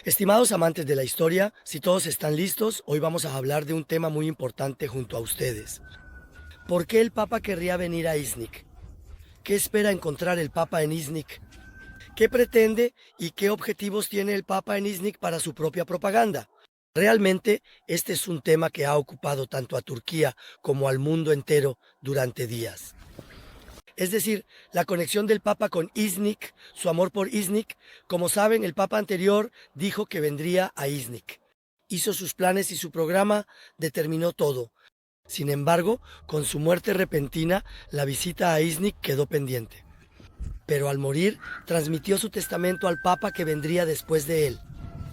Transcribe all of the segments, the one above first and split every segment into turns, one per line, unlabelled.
Estimados amantes de la historia, si todos están listos, hoy vamos a hablar de un tema muy importante junto a ustedes. ¿Por qué el Papa querría venir a Iznik? ¿Qué espera encontrar el Papa en Iznik? ¿Qué pretende y qué objetivos tiene el Papa en Iznik para su propia propaganda? Realmente, este es un tema que ha ocupado tanto a Turquía como al mundo entero durante días. Es decir, la conexión del Papa con Iznik, su amor por Iznik. Como saben, el Papa anterior dijo que vendría a Iznik. Hizo sus planes y su programa, determinó todo. Sin embargo, con su muerte repentina, la visita a Iznik quedó pendiente. Pero al morir, transmitió su testamento al Papa que vendría después de él.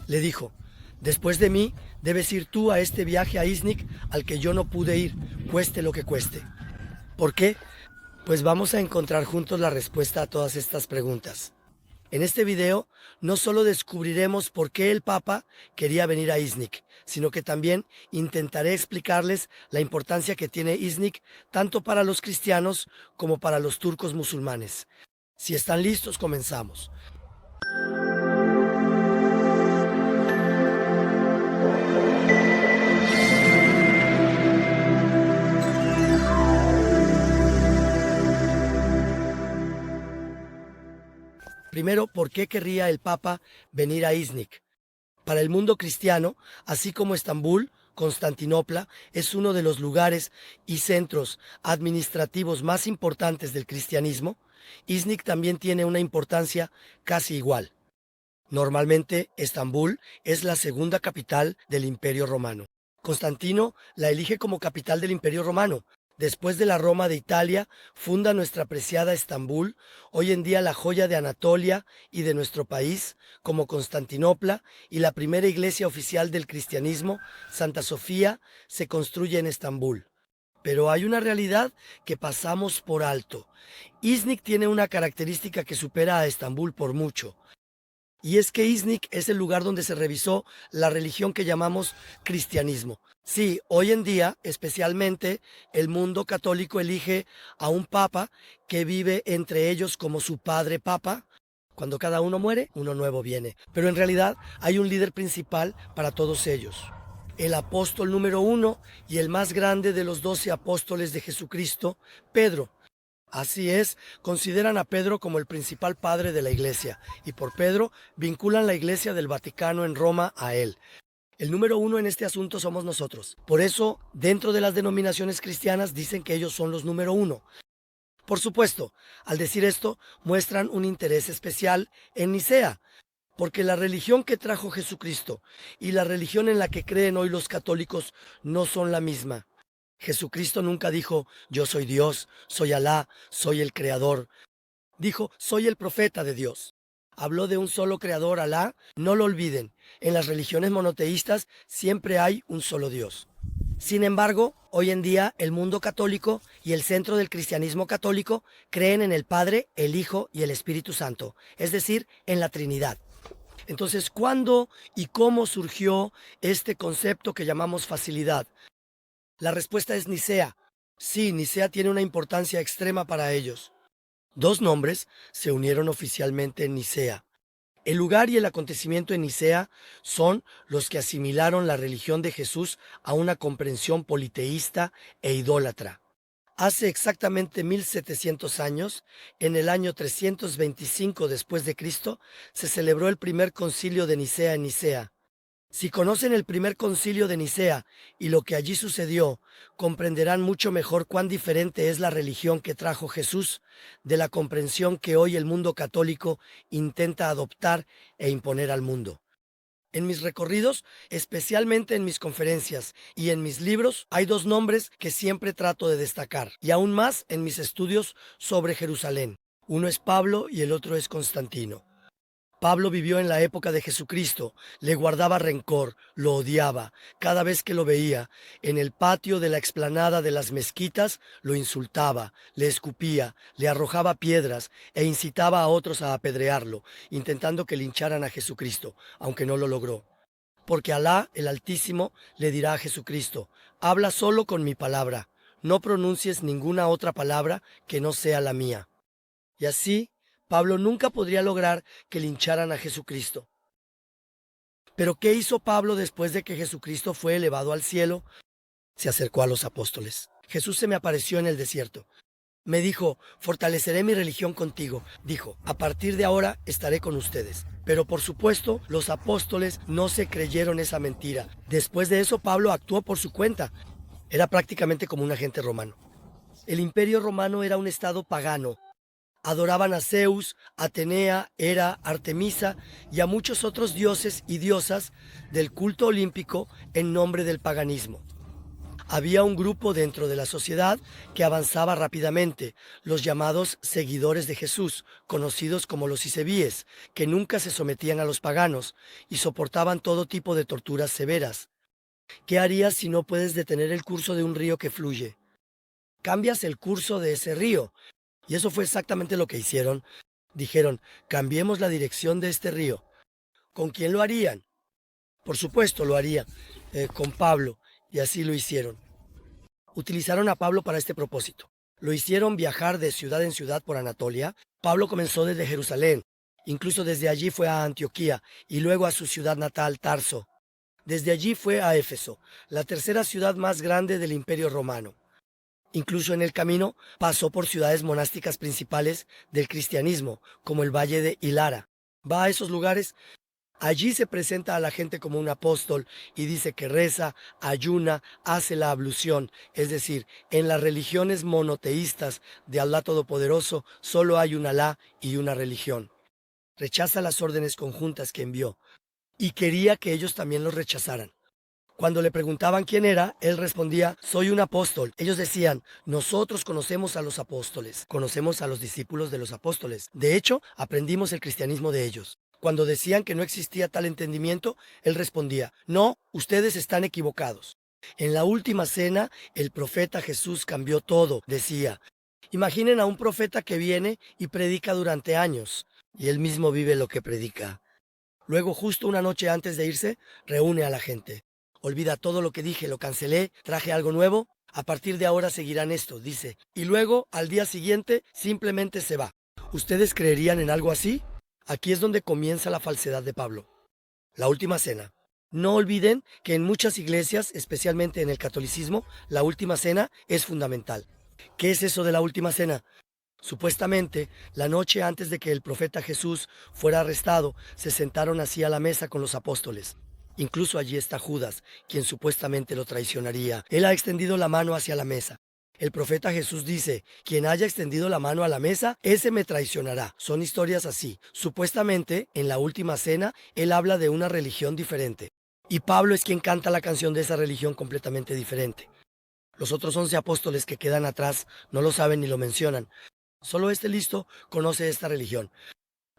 Le dijo: después de mí, debes ir tú a este viaje a Iznik al que yo no pude ir, cueste lo que cueste. ¿Por qué? Pues vamos a encontrar juntos la respuesta a todas estas preguntas. En este video no solo descubriremos por qué el Papa quería venir a Iznik, sino que también intentaré explicarles la importancia que tiene Iznik tanto para los cristianos como para los turcos musulmanes. Si están listos, comenzamos. Primero, ¿por qué querría el Papa venir a Iznik? Para el mundo cristiano, así como Estambul, Constantinopla es uno de los lugares y centros administrativos más importantes del cristianismo. Iznik también tiene una importancia casi igual. Normalmente, Estambul es la segunda capital del Imperio Romano. Constantino la elige como capital del Imperio Romano. Después de la Roma de Italia, funda nuestra preciada Estambul, hoy en día la joya de Anatolia y de nuestro país, como Constantinopla, y la primera iglesia oficial del cristianismo, Santa Sofía, se construye en Estambul. Pero hay una realidad que pasamos por alto. Iznik tiene una característica que supera a Estambul por mucho. Y es que Iznik es el lugar donde se revisó la religión que llamamos cristianismo. Sí, hoy en día, especialmente, el mundo católico elige a un papa que vive entre ellos como su padre papa. Cuando cada uno muere, uno nuevo viene. Pero en realidad hay un líder principal para todos ellos. El apóstol número 1 y el más grande de los 12 apóstoles de Jesucristo, Pedro. Así es, consideran a Pedro como el principal padre de la Iglesia, y por Pedro vinculan la Iglesia del Vaticano en Roma a él. El número 1 en este asunto somos nosotros. Por eso, dentro de las denominaciones cristianas dicen que ellos son los número 1. Por supuesto, al decir esto, muestran un interés especial en Nicea, porque la religión que trajo Jesucristo y la religión en la que creen hoy los católicos no son la misma. Jesucristo nunca dijo: yo soy Dios, soy Alá, soy el Creador. Dijo: soy el profeta de Dios. Habló de un solo Creador, Alá. No lo olviden, en las religiones monoteístas siempre hay un solo Dios. Sin embargo, hoy en día el mundo católico y el centro del cristianismo católico creen en el Padre, el Hijo y el Espíritu Santo, es decir, en la Trinidad. Entonces, ¿cuándo y cómo surgió este concepto que llamamos facilidad? La respuesta es Nicea. Sí, Nicea tiene una importancia extrema para ellos. Dos nombres se unieron oficialmente en Nicea. El lugar y el acontecimiento en Nicea son los que asimilaron la religión de Jesús a una comprensión politeísta e idólatra. Hace exactamente 1700 años, en el año 325 después de Cristo, se celebró el primer concilio de Nicea en Nicea. Si conocen el primer concilio de Nicea y lo que allí sucedió, comprenderán mucho mejor cuán diferente es la religión que trajo Jesús de la comprensión que hoy el mundo católico intenta adoptar e imponer al mundo. En mis recorridos, especialmente en mis conferencias y en mis libros, hay dos nombres que siempre trato de destacar, y aún más en mis estudios sobre Jerusalén. Uno es Pablo y el otro es Constantino. Pablo vivió en la época de Jesucristo, le guardaba rencor, lo odiaba. Cada vez que lo veía, en el patio de la explanada de las mezquitas, lo insultaba, le escupía, le arrojaba piedras e incitaba a otros a apedrearlo, intentando que lincharan a Jesucristo, aunque no lo logró. Porque Alá, el Altísimo, le dirá a Jesucristo: habla solo con mi palabra, no pronuncies ninguna otra palabra que no sea la mía. Y así, Pablo nunca podría lograr que lincharan a Jesucristo. Pero ¿qué hizo Pablo después de que Jesucristo fue elevado al cielo? Se acercó a los apóstoles. Jesús se me apareció en el desierto. Me dijo, fortaleceré mi religión contigo. Dijo, a partir de ahora estaré con ustedes. Pero por supuesto, los apóstoles no se creyeron esa mentira. Después de eso, Pablo actuó por su cuenta. Era prácticamente como un agente romano. El imperio romano era un estado pagano. Adoraban a Zeus, Atenea, Hera, Artemisa y a muchos otros dioses y diosas del culto olímpico en nombre del paganismo. Había un grupo dentro de la sociedad que avanzaba rápidamente, los llamados seguidores de Jesús, conocidos como los isebíes, que nunca se sometían a los paganos y soportaban todo tipo de torturas severas. ¿Qué harías si no puedes detener el curso de un río que fluye? Cambias el curso de ese río. Y eso fue exactamente lo que hicieron. Dijeron, cambiemos la dirección de este río. ¿Con quién lo harían? Por supuesto lo haría, con Pablo, y así lo hicieron. Utilizaron a Pablo para este propósito. Lo hicieron viajar de ciudad en ciudad por Anatolia. Pablo comenzó desde Jerusalén. Incluso desde allí fue a Antioquía y luego a su ciudad natal, Tarso. Desde allí fue a Éfeso, la tercera ciudad más grande del Imperio Romano. Incluso en el camino pasó por ciudades monásticas principales del cristianismo, como el Valle de Hilara. Va a esos lugares, allí se presenta a la gente como un apóstol y dice que reza, ayuna, hace la ablución. Es decir, en las religiones monoteístas de Alá Todopoderoso solo hay un Alá y una religión. Rechaza las órdenes conjuntas que envió y quería que ellos también los rechazaran. Cuando le preguntaban quién era, él respondía, soy un apóstol. Ellos decían, nosotros conocemos a los apóstoles, conocemos a los discípulos de los apóstoles. De hecho, aprendimos el cristianismo de ellos. Cuando decían que no existía tal entendimiento, él respondía, no, ustedes están equivocados. En la última cena, el profeta Jesús cambió todo, decía. Imaginen a un profeta que viene y predica durante años, y él mismo vive lo que predica. Luego, justo una noche antes de irse, reúne a la gente. Olvida todo lo que dije, lo cancelé, traje algo nuevo. A partir de ahora seguirán esto, dice. Y luego, al día siguiente, simplemente se va. ¿Ustedes creerían en algo así? Aquí es donde comienza la falsedad de Pablo. La última cena. No olviden que en muchas iglesias, especialmente en el catolicismo, la última cena es fundamental. ¿Qué es eso de la última cena? Supuestamente, la noche antes de que el profeta Jesús fuera arrestado, se sentaron así a la mesa con los apóstoles. Incluso allí está Judas, quien supuestamente lo traicionaría. Él ha extendido la mano hacia la mesa. El profeta Jesús dice, quien haya extendido la mano a la mesa, ese me traicionará. Son historias así. Supuestamente, en la última cena, él habla de una religión diferente. Y Pablo es quien canta la canción de esa religión completamente diferente. Los otros 11 apóstoles que quedan atrás no lo saben ni lo mencionan. Solo este listo conoce esta religión.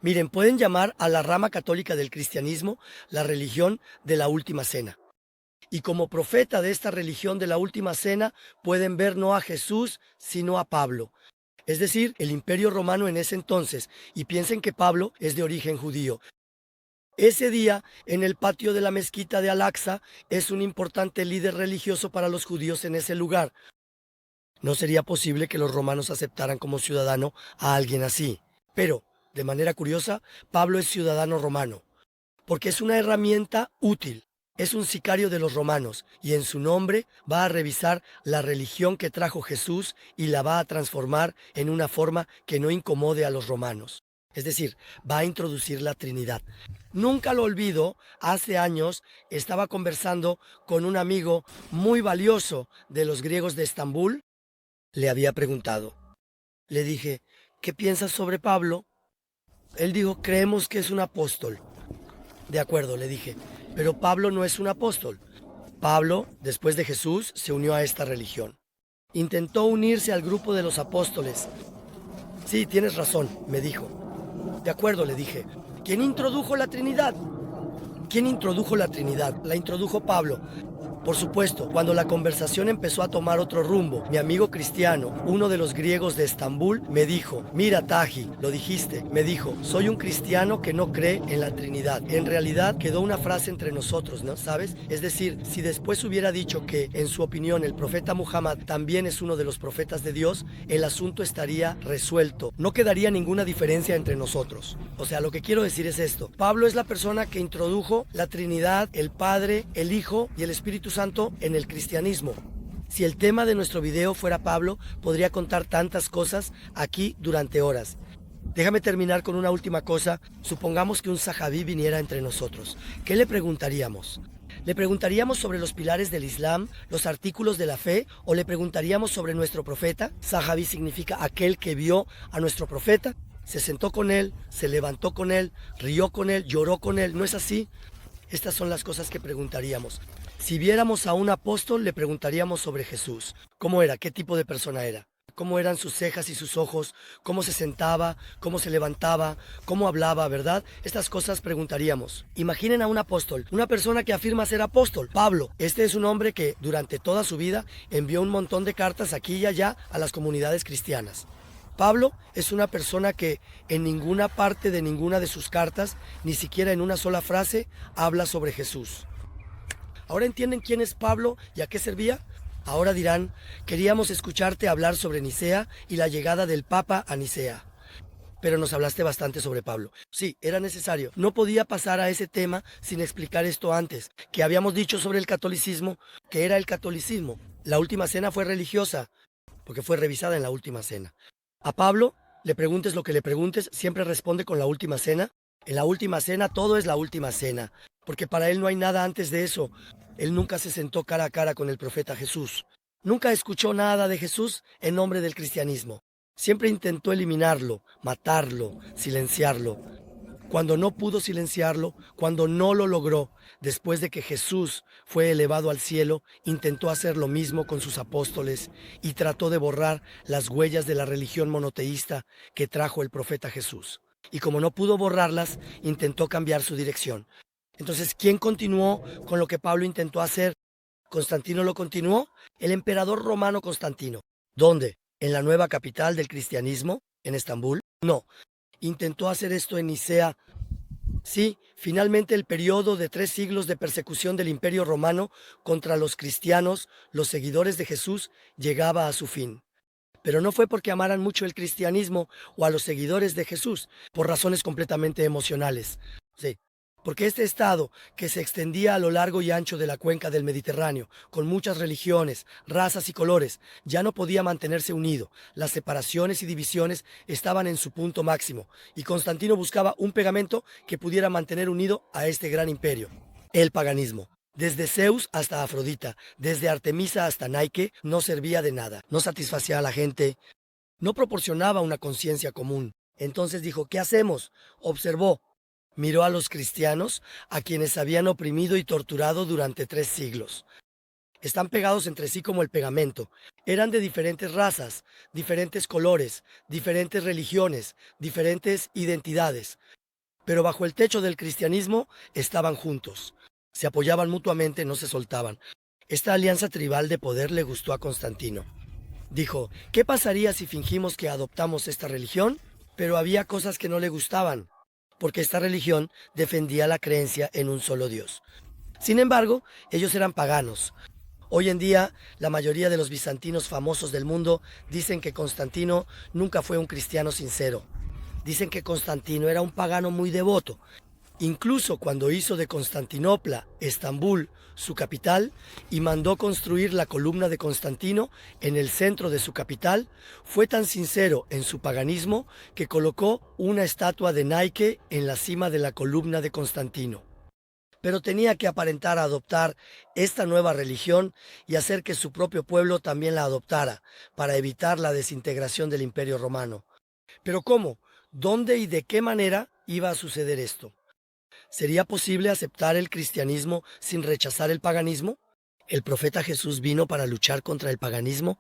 Miren, pueden llamar a la rama católica del cristianismo la religión de la última cena. Y como profeta de esta religión de la última cena, pueden ver no a Jesús, sino a Pablo. Es decir, el imperio romano en ese entonces, y piensen que Pablo es de origen judío. Ese día, en el patio de la mezquita de Al-Aqsa, es un importante líder religioso para los judíos en ese lugar. No sería posible que los romanos aceptaran como ciudadano a alguien así. Pero, de manera curiosa, Pablo es ciudadano romano, porque es una herramienta útil. Es un sicario de los romanos y en su nombre va a revisar la religión que trajo Jesús y la va a transformar en una forma que no incomode a los romanos. Es decir, va a introducir la Trinidad. Nunca lo olvido, hace años estaba conversando con un amigo muy valioso de los griegos de Estambul. Le había preguntado. Le dije, ¿qué piensas sobre Pablo? Él dijo, creemos que es un apóstol. De acuerdo, le dije, pero Pablo no es un apóstol. Pablo, después de Jesús, se unió a esta religión. Intentó unirse al grupo de los apóstoles. Sí, tienes razón, me dijo. De acuerdo, le dije. ¿Quién introdujo la Trinidad? ¿Quién introdujo la Trinidad? La introdujo Pablo. Por supuesto, cuando la conversación empezó a tomar otro rumbo, mi amigo cristiano, uno de los griegos de Estambul, me dijo, mira Taji, lo dijiste, me dijo, soy un cristiano que no cree en la Trinidad. En realidad quedó una frase entre nosotros, ¿no? ¿Sabes? Es decir, si después hubiera dicho que, en su opinión, el profeta Muhammad también es uno de los profetas de Dios, el asunto estaría resuelto. No quedaría ninguna diferencia entre nosotros. O sea, lo que quiero decir es esto. Pablo es la persona que introdujo la Trinidad, el Padre, el Hijo y el Espíritu Santo en el cristianismo. Si el tema de nuestro video fuera Pablo, podría contar tantas cosas aquí durante horas. Déjame terminar con una última cosa. Supongamos que un sahabí viniera entre nosotros. ¿Qué le preguntaríamos? ¿Le preguntaríamos sobre los pilares del Islam, los artículos de la fe, o le preguntaríamos sobre nuestro profeta? Sahabí significa aquel que vio a nuestro profeta. Se sentó con él, se levantó con él, rió con él, lloró con él. ¿No es así? Estas son las cosas que preguntaríamos. Si viéramos a un apóstol, le preguntaríamos sobre Jesús. ¿Cómo era? ¿Qué tipo de persona era? ¿Cómo eran sus cejas y sus ojos? ¿Cómo se sentaba? ¿Cómo se levantaba? ¿Cómo hablaba? ¿Verdad? Estas cosas preguntaríamos. Imaginen a un apóstol, una persona que afirma ser apóstol, Pablo. Este es un hombre que durante toda su vida envió un montón de cartas aquí y allá a las comunidades cristianas. Pablo es una persona que en ninguna parte de ninguna de sus cartas, ni siquiera en una sola frase, habla sobre Jesús. ¿Ahora entienden quién es Pablo y a qué servía? Ahora dirán, queríamos escucharte hablar sobre Nicea y la llegada del Papa a Nicea. Pero nos hablaste bastante sobre Pablo. Sí, era necesario. No podía pasar a ese tema sin explicar esto antes, que habíamos dicho sobre el catolicismo, que era el catolicismo. La última cena fue religiosa, porque fue revisada en la última cena. A Pablo, le preguntes lo que le preguntes, siempre responde con la última cena. En la última cena todo es la última cena, porque para él no hay nada antes de eso. Él nunca se sentó cara a cara con el profeta Jesús. Nunca escuchó nada de Jesús en nombre del cristianismo. Siempre intentó eliminarlo, matarlo, silenciarlo. Cuando no pudo silenciarlo, cuando no lo logró, después de que Jesús fue elevado al cielo, intentó hacer lo mismo con sus apóstoles y trató de borrar las huellas de la religión monoteísta que trajo el profeta Jesús. Y como no pudo borrarlas, intentó cambiar su dirección. Entonces, ¿quién continuó con lo que Pablo intentó hacer? ¿Constantino lo continuó? El emperador romano Constantino. ¿Dónde? ¿En la nueva capital del cristianismo? ¿En Estambul? No. Intentó hacer esto en Nicea. Sí, finalmente el periodo de 3 siglos de persecución del Imperio Romano contra los cristianos, los seguidores de Jesús, llegaba a su fin. Pero no fue porque amaran mucho el cristianismo o a los seguidores de Jesús, por razones completamente emocionales. Sí, porque este estado, que se extendía a lo largo y ancho de la cuenca del Mediterráneo, con muchas religiones, razas y colores, ya no podía mantenerse unido. Las separaciones y divisiones estaban en su punto máximo, y Constantino buscaba un pegamento que pudiera mantener unido a este gran imperio: el paganismo. Desde Zeus hasta Afrodita, desde Artemisa hasta Nike, no servía de nada, no satisfacía a la gente, no proporcionaba una conciencia común. Entonces dijo, ¿qué hacemos? Observó, miró a los cristianos, a quienes habían oprimido y torturado durante 3 siglos. Están pegados entre sí como el pegamento. Eran de diferentes razas, diferentes colores, diferentes religiones, diferentes identidades. Pero bajo el techo del cristianismo estaban juntos. Se apoyaban mutuamente, no se soltaban. Esta alianza tribal de poder le gustó a Constantino. Dijo, ¿qué pasaría si fingimos que adoptamos esta religión? Pero había cosas que no le gustaban, porque esta religión defendía la creencia en un solo Dios. Sin embargo, ellos eran paganos. Hoy en día, la mayoría de los bizantinos famosos del mundo dicen que Constantino nunca fue un cristiano sincero. Dicen que Constantino era un pagano muy devoto. Incluso cuando hizo de Constantinopla, Estambul, su capital, y mandó construir la columna de Constantino en el centro de su capital, fue tan sincero en su paganismo que colocó una estatua de Nike en la cima de la columna de Constantino. Pero tenía que aparentar adoptar esta nueva religión y hacer que su propio pueblo también la adoptara, para evitar la desintegración del Imperio Romano. ¿Pero cómo? ¿Dónde y de qué manera iba a suceder esto? ¿Sería posible aceptar el cristianismo sin rechazar el paganismo? ¿El profeta Jesús vino para luchar contra el paganismo?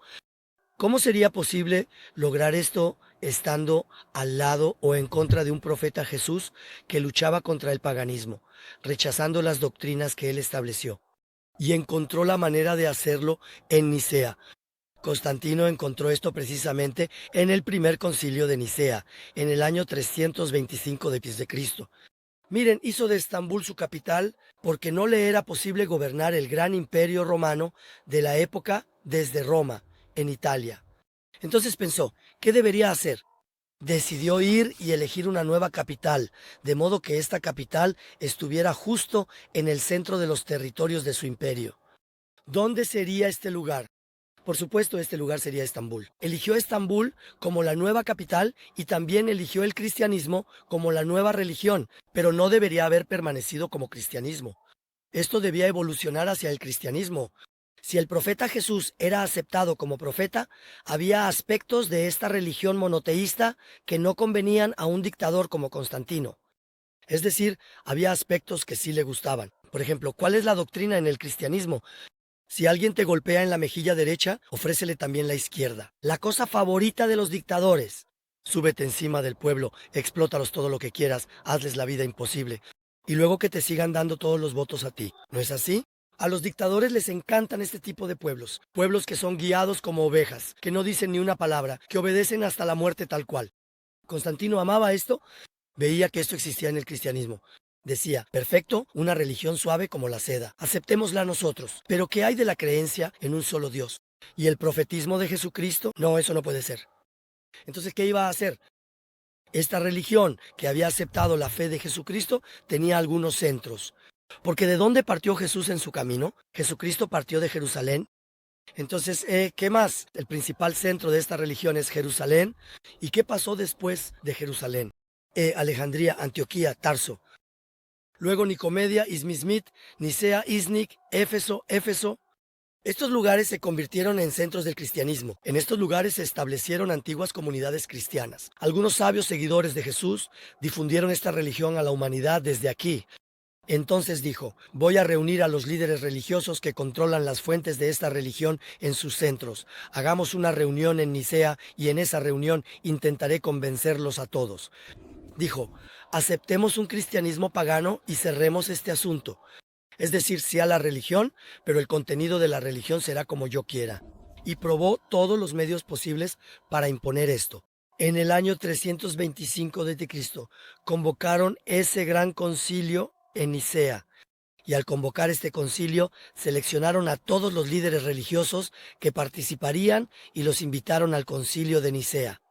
¿Cómo sería posible lograr esto estando al lado o en contra de un profeta Jesús que luchaba contra el paganismo, rechazando las doctrinas que él estableció? y encontró la manera de hacerlo en Nicea. Constantino encontró esto precisamente en el primer concilio de Nicea, en el año 325 de Cristo. Miren, hizo de Estambul su capital porque no le era posible gobernar el gran imperio romano de la época desde Roma, en Italia. Entonces pensó, ¿qué debería hacer? Decidió ir y elegir una nueva capital, de modo que esta capital estuviera justo en el centro de los territorios de su imperio. ¿Dónde sería este lugar? Por supuesto, este lugar sería Estambul. Eligió Estambul como la nueva capital y también eligió el cristianismo como la nueva religión, pero no debería haber permanecido como cristianismo. Esto debía evolucionar hacia el cristianismo. Si el profeta Jesús era aceptado como profeta, había aspectos de esta religión monoteísta que no convenían a un dictador como Constantino. Es decir, había aspectos que sí le gustaban. Por ejemplo, ¿cuál es la doctrina en el cristianismo? Si alguien te golpea en la mejilla derecha, ofrécele también la izquierda. La cosa favorita de los dictadores. Súbete encima del pueblo, explótalos todo lo que quieras, hazles la vida imposible. Y luego que te sigan dando todos los votos a ti. ¿No es así? A los dictadores les encantan este tipo de pueblos. Pueblos que son guiados como ovejas, que no dicen ni una palabra, que obedecen hasta la muerte tal cual. Constantino amaba esto, veía que esto existía en el cristianismo. Decía, perfecto, una religión suave como la seda. Aceptémosla nosotros. Pero ¿qué hay de la creencia en un solo Dios? ¿Y el profetismo de Jesucristo? No, eso no puede ser. Entonces, ¿qué iba a hacer? Esta religión que había aceptado la fe de Jesucristo tenía algunos centros. Porque ¿de dónde partió Jesús en su camino? Jesucristo partió de Jerusalén. Entonces, ¿qué más? El principal centro de esta religión es Jerusalén. ¿Y qué pasó después de Jerusalén? Alejandría, Antioquía, Tarso. Luego Nicomedia, Izmit, Nicea, Iznik, Éfeso. Estos lugares se convirtieron en centros del cristianismo. En estos lugares se establecieron antiguas comunidades cristianas. Algunos sabios seguidores de Jesús difundieron esta religión a la humanidad desde aquí. Entonces dijo, voy a reunir a los líderes religiosos que controlan las fuentes de esta religión en sus centros. Hagamos una reunión en Nicea y en esa reunión intentaré convencerlos a todos. Dijo, aceptemos un cristianismo pagano y cerremos este asunto. Es decir, sí a la religión, pero el contenido de la religión será como yo quiera. Y probó todos los medios posibles para imponer esto. En el año 325 Cristo convocaron ese gran concilio en Nicea. Y al convocar este concilio, seleccionaron a todos los líderes religiosos que participarían y los invitaron al concilio de Nicea.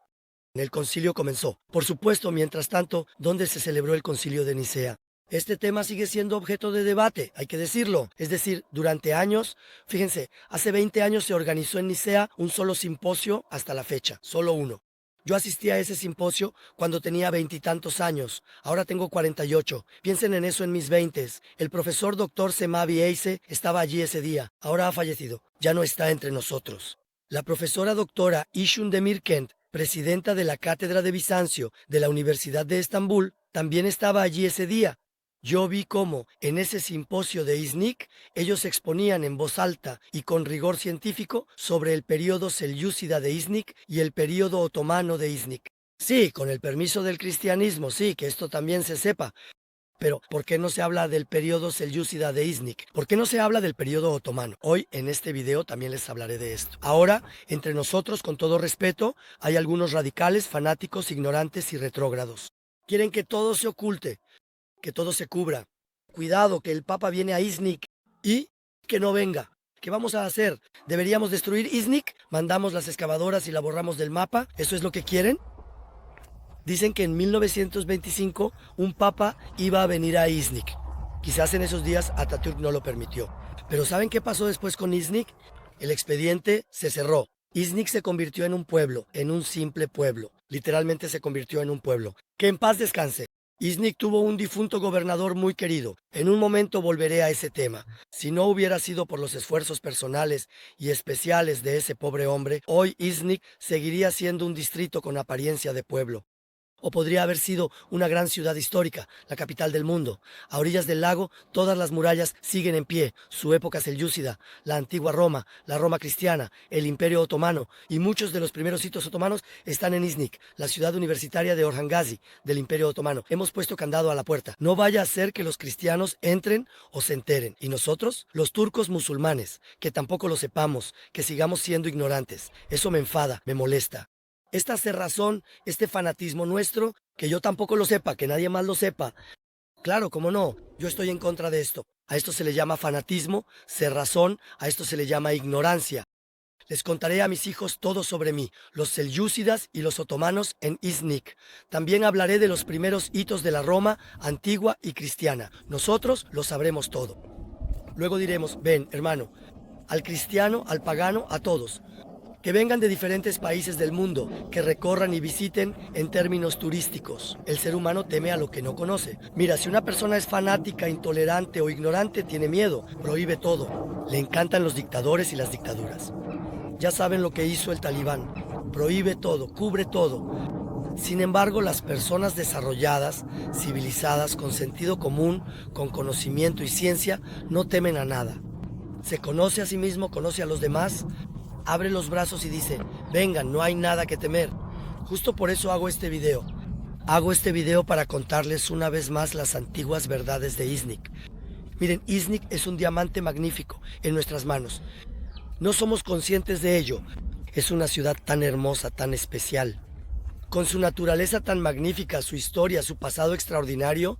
El concilio comenzó. Por supuesto, mientras tanto, ¿dónde se celebró el concilio de Nicea? Este tema sigue siendo objeto de debate, hay que decirlo. Es decir, durante años, fíjense, hace 20 años se organizó en Nicea un solo simposio hasta la fecha, solo uno. Yo asistí a ese simposio cuando tenía 20 y tantos años, ahora tengo 48. Piensen en eso en mis 20s. El profesor Dr. Semavi Eise estaba allí ese día, ahora ha fallecido, ya no está entre nosotros. La profesora doctora Ishun Demirkent, presidenta de la Cátedra de Bizancio de la Universidad de Estambul, también estaba allí ese día. Yo vi cómo, en ese simposio de Iznik, ellos exponían en voz alta y con rigor científico sobre el período selyúcida de Iznik y el período otomano de Iznik. Sí, con el permiso del cristianismo, sí, que esto también se sepa. Pero, ¿por qué no se habla del período selyúcida de Iznik? ¿Por qué no se habla del período otomano? Hoy, en este video, también les hablaré de esto. Ahora, entre nosotros, con todo respeto, hay algunos radicales, fanáticos, ignorantes y retrógrados. Quieren que todo se oculte, que todo se cubra. Cuidado, que el Papa viene a Iznik y que no venga. ¿Qué vamos a hacer? ¿Deberíamos destruir Iznik? ¿Mandamos las excavadoras y la borramos del mapa? ¿Eso es lo que quieren? Dicen que en 1925 un papa iba a venir a Iznik. Quizás en esos días Atatürk no lo permitió. Pero ¿saben qué pasó después con Iznik? El expediente se cerró. Iznik se convirtió en un pueblo, en un simple pueblo. Literalmente se convirtió en un pueblo. Que en paz descanse. Iznik tuvo un difunto gobernador muy querido. En un momento volveré a ese tema. Si no hubiera sido por los esfuerzos personales y especiales de ese pobre hombre, hoy Iznik seguiría siendo un distrito con apariencia de pueblo. O podría haber sido una gran ciudad histórica, la capital del mundo. A orillas del lago, todas las murallas siguen en pie. Su época selyúcida, la antigua Roma, la Roma cristiana, el Imperio Otomano y muchos de los primeros sitios otomanos están en Iznik, la ciudad universitaria de Orhan Gazi, del Imperio Otomano. Hemos puesto candado a la puerta. No vaya a ser que los cristianos entren o se enteren. ¿Y nosotros? Los turcos musulmanes, que tampoco lo sepamos, que sigamos siendo ignorantes. Eso me enfada, me molesta. Esta cerrazón, este fanatismo nuestro, que yo tampoco lo sepa, que nadie más lo sepa. Claro, cómo no, yo estoy en contra de esto. A esto se le llama fanatismo, cerrazón, a esto se le llama ignorancia. Les contaré a mis hijos todo sobre mí, los selyúcidas y los otomanos en Iznik. También hablaré de los primeros hitos de la Roma antigua y cristiana. Nosotros lo sabremos todo. Luego diremos, ven, hermano, al cristiano, al pagano, a todos. Que vengan de diferentes países del mundo, que recorran y visiten en términos turísticos. El ser humano teme a lo que no conoce. Mira, si una persona es fanática, intolerante o ignorante, tiene miedo, prohíbe todo. Le encantan los dictadores y las dictaduras. Ya saben lo que hizo el talibán. Prohíbe todo, cubre todo. Sin embargo, las personas desarrolladas, civilizadas, con sentido común, con conocimiento y ciencia, no temen a nada. Se conoce a sí mismo, conoce a los demás, abre los brazos y dice, vengan, no hay nada que temer. Justo por eso hago este video. Hago este video para contarles una vez más las antiguas verdades de Iznik. Miren, Iznik es un diamante magnífico en nuestras manos. No somos conscientes de ello. Es una ciudad tan hermosa, tan especial. Con su naturaleza tan magnífica, su historia, su pasado extraordinario.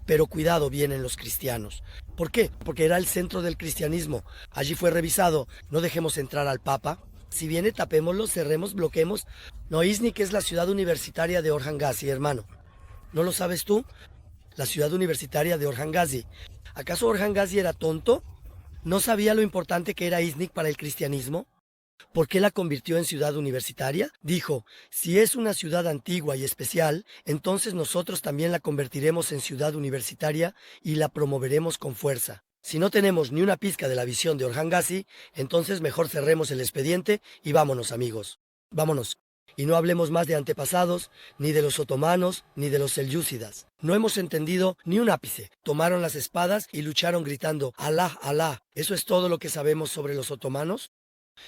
Pero cuidado, vienen los cristianos. ¿Por qué? Porque era el centro del cristianismo. Allí fue revisado. No dejemos entrar al Papa. Si viene, tapémoslo, cerremos, bloqueemos. No, Iznik es la ciudad universitaria de Orhan Gazi, hermano. ¿No lo sabes tú? La ciudad universitaria de Orhan Gazi. ¿Acaso Orhan Gazi era tonto? ¿No sabía lo importante que era Iznik para el cristianismo? ¿Por qué la convirtió en ciudad universitaria? Dijo, si es una ciudad antigua y especial, entonces nosotros también la convertiremos en ciudad universitaria y la promoveremos con fuerza. Si no tenemos ni una pizca de la visión de Orhan Gazi, entonces mejor cerremos el expediente y vámonos, amigos. Vámonos. Y no hablemos más de antepasados, ni de los otomanos, ni de los selyúcidas. No hemos entendido ni un ápice. Tomaron las espadas y lucharon gritando, Alá, Alá. ¿Eso es todo lo que sabemos sobre los otomanos?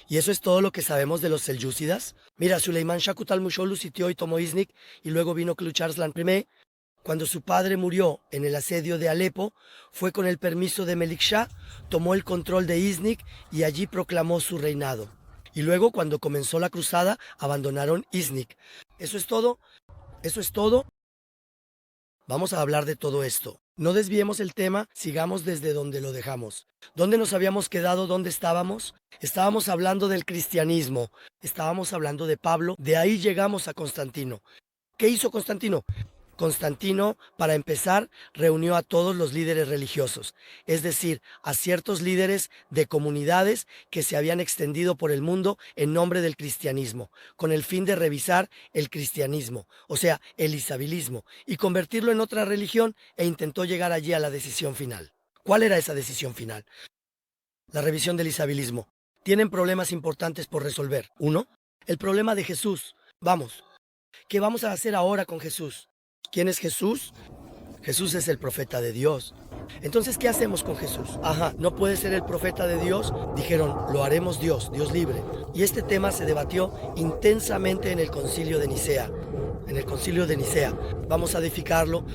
¿Y eso es todo lo que sabemos de los selyúcidas? Mira, Süleyman Shah Kutalmusoglu sitió y tomó Iznik, y luego vino Kılıç Arslan I. Cuando su padre murió en el asedio de Alepo, fue con el permiso de Melikshah, tomó el control de Iznik y allí proclamó su reinado. Y luego, cuando comenzó la cruzada, abandonaron Iznik. ¿Eso es todo? ¿Eso es todo? Vamos a hablar de todo esto. No desviemos el tema, sigamos desde donde lo dejamos. ¿Dónde nos habíamos quedado? ¿Dónde estábamos? Estábamos hablando del cristianismo. Estábamos hablando de Pablo. De ahí llegamos a Constantino. ¿Qué hizo Constantino? Constantino, para empezar, reunió a todos los líderes religiosos, es decir, a ciertos líderes de comunidades que se habían extendido por el mundo en nombre del cristianismo, con el fin de revisar el cristianismo, o sea, el isabilismo, y convertirlo en otra religión, e intentó llegar allí a la decisión final. ¿Cuál era esa decisión final? La revisión del isabilismo. Tienen problemas importantes por resolver. Uno, el problema de Jesús. Vamos, ¿qué vamos a hacer ahora con Jesús? ¿Quién es Jesús? Jesús es el profeta de Dios. Entonces, ¿qué hacemos con Jesús? Ajá, ¿no puede ser el profeta de Dios? Dijeron, lo haremos Dios, Dios libre. Y este tema se debatió intensamente en el concilio de Nicea. En el concilio de Nicea. Vamos a edificarlo.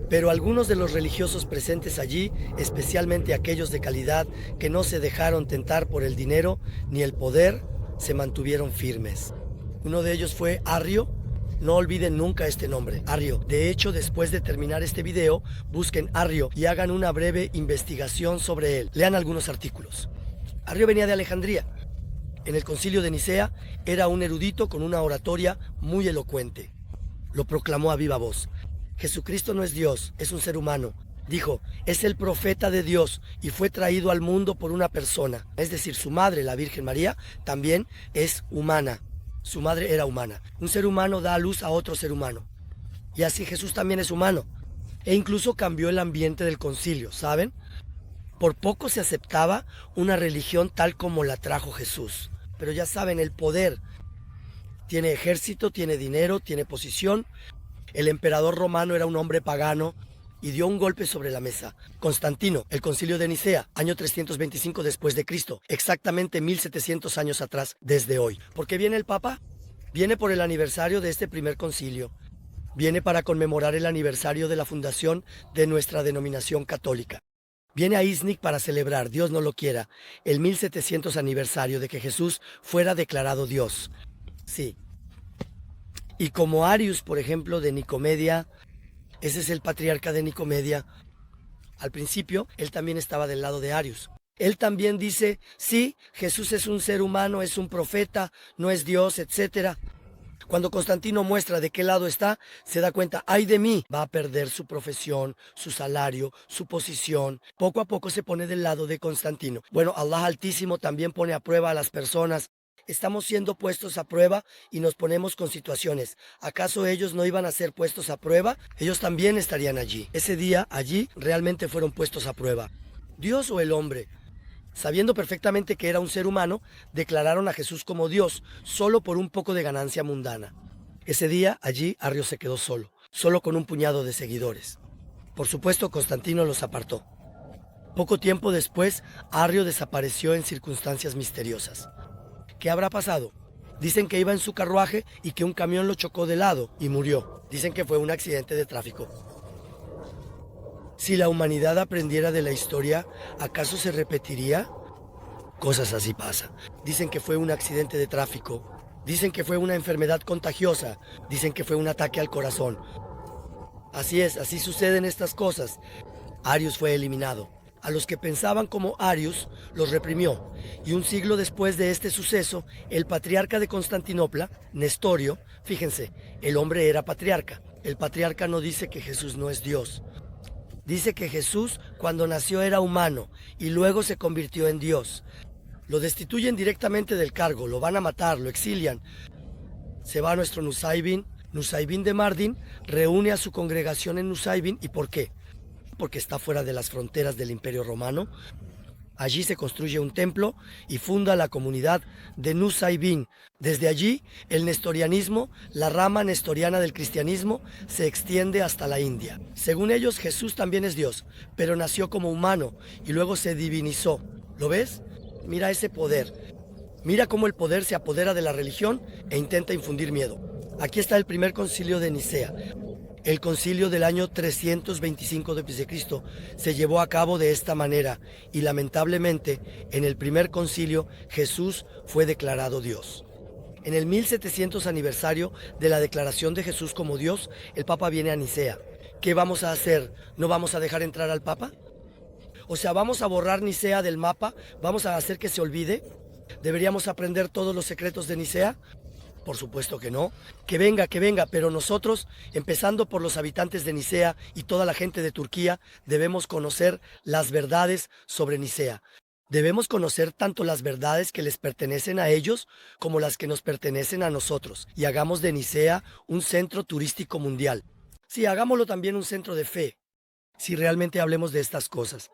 Pero algunos de los religiosos presentes allí, especialmente aquellos de calidad que no se dejaron tentar por el dinero ni el poder, se mantuvieron firmes. Uno de ellos fue Arrio. No olviden nunca este nombre, Arrio. De hecho, después de terminar este video, busquen Arrio y hagan una breve investigación sobre él. Lean algunos artículos. Arrio venía de Alejandría. En el concilio de Nicea era un erudito con una oratoria muy elocuente. Lo proclamó a viva voz. Jesucristo no es Dios, es un ser humano. Dijo, es el profeta de Dios y fue traído al mundo por una persona. Es decir, su madre, la Virgen María, también es humana. Su madre era humana. Un ser humano da a luz a otro ser humano. Y así Jesús también es humano. E incluso cambió el ambiente del concilio, ¿saben? Por poco se aceptaba una religión tal como la trajo Jesús. Pero ya saben, el poder. Tiene ejército, tiene dinero, tiene posición. El emperador romano era un hombre pagano y dio un golpe sobre la mesa. Constantino, el concilio de Nicea, año 325 después de Cristo, exactamente 1700 años atrás desde hoy. ¿Por qué viene el Papa? Viene por el aniversario de este primer concilio. Viene para conmemorar el aniversario de la fundación de nuestra denominación católica. Viene a Iznik para celebrar, Dios no lo quiera, el 1700 aniversario de que Jesús fuera declarado Dios. Sí. Y como Arius, por ejemplo, de Nicomedia, ese es el patriarca de Nicomedia, al principio él también estaba del lado de Arius. Él también dice, sí, Jesús es un ser humano, es un profeta, no es Dios, etc. Cuando Constantino muestra de qué lado está, se da cuenta, ay de mí, va a perder su profesión, su salario, su posición. Poco a poco se pone del lado de Constantino. Bueno, Allah Altísimo también pone a prueba a las personas. Estamos siendo puestos a prueba y nos ponemos con situaciones. ¿Acaso ellos no iban a ser puestos a prueba? Ellos también estarían allí. Ese día, allí, realmente fueron puestos a prueba. ¿Dios o el hombre? Sabiendo perfectamente que era un ser humano, declararon a Jesús como Dios, solo por un poco de ganancia mundana. Ese día, allí, Arrio se quedó solo con un puñado de seguidores. Por supuesto, Constantino los apartó. Poco tiempo después, Arrio desapareció en circunstancias misteriosas. ¿Qué habrá pasado? Dicen que iba en su carruaje y que un camión lo chocó de lado y murió. Dicen que fue un accidente de tráfico. Si la humanidad aprendiera de la historia, ¿acaso se repetiría? Cosas así pasan. Dicen que fue un accidente de tráfico. Dicen que fue una enfermedad contagiosa. Dicen que fue un ataque al corazón. Así es, así suceden estas cosas. Arius fue eliminado. A los que pensaban como Arius, los reprimió. Y un siglo después de este suceso, el patriarca de Constantinopla, Nestorio, fíjense, el hombre era patriarca. El patriarca no dice que Jesús no es Dios. Dice que Jesús, cuando nació, era humano y luego se convirtió en Dios. Lo destituyen directamente del cargo, lo van a matar, lo exilian. Se va a nuestro Nusaybin. Nusaybin de Mardin reúne a su congregación en Nusaybin. ¿Y por qué? Porque está fuera de las fronteras del Imperio Romano. Allí se construye un templo y funda la comunidad de Nusaybin. Desde allí, el nestorianismo, la rama nestoriana del cristianismo, se extiende hasta la India. Según ellos, Jesús también es Dios, pero nació como humano y luego se divinizó. ¿Lo ves? Mira ese poder. Mira cómo el poder se apodera de la religión e intenta infundir miedo. Aquí está el primer concilio de Nicea. El concilio del año 325 d.C. se llevó a cabo de esta manera y lamentablemente en el primer concilio Jesús fue declarado Dios. En el 1700 aniversario de la declaración de Jesús como Dios, el Papa viene a Nicea. ¿Qué vamos a hacer? ¿No vamos a dejar entrar al Papa? O sea, ¿vamos a borrar Nicea del mapa? ¿Vamos a hacer que se olvide? ¿Deberíamos aprender todos los secretos de Nicea? Por supuesto que no. Que venga, pero nosotros, empezando por los habitantes de Nicea y toda la gente de Turquía, debemos conocer las verdades sobre Nicea. Debemos conocer tanto las verdades que les pertenecen a ellos como las que nos pertenecen a nosotros. Y hagamos de Nicea un centro turístico mundial. Sí, hagámoslo también un centro de fe, si realmente hablemos de estas cosas.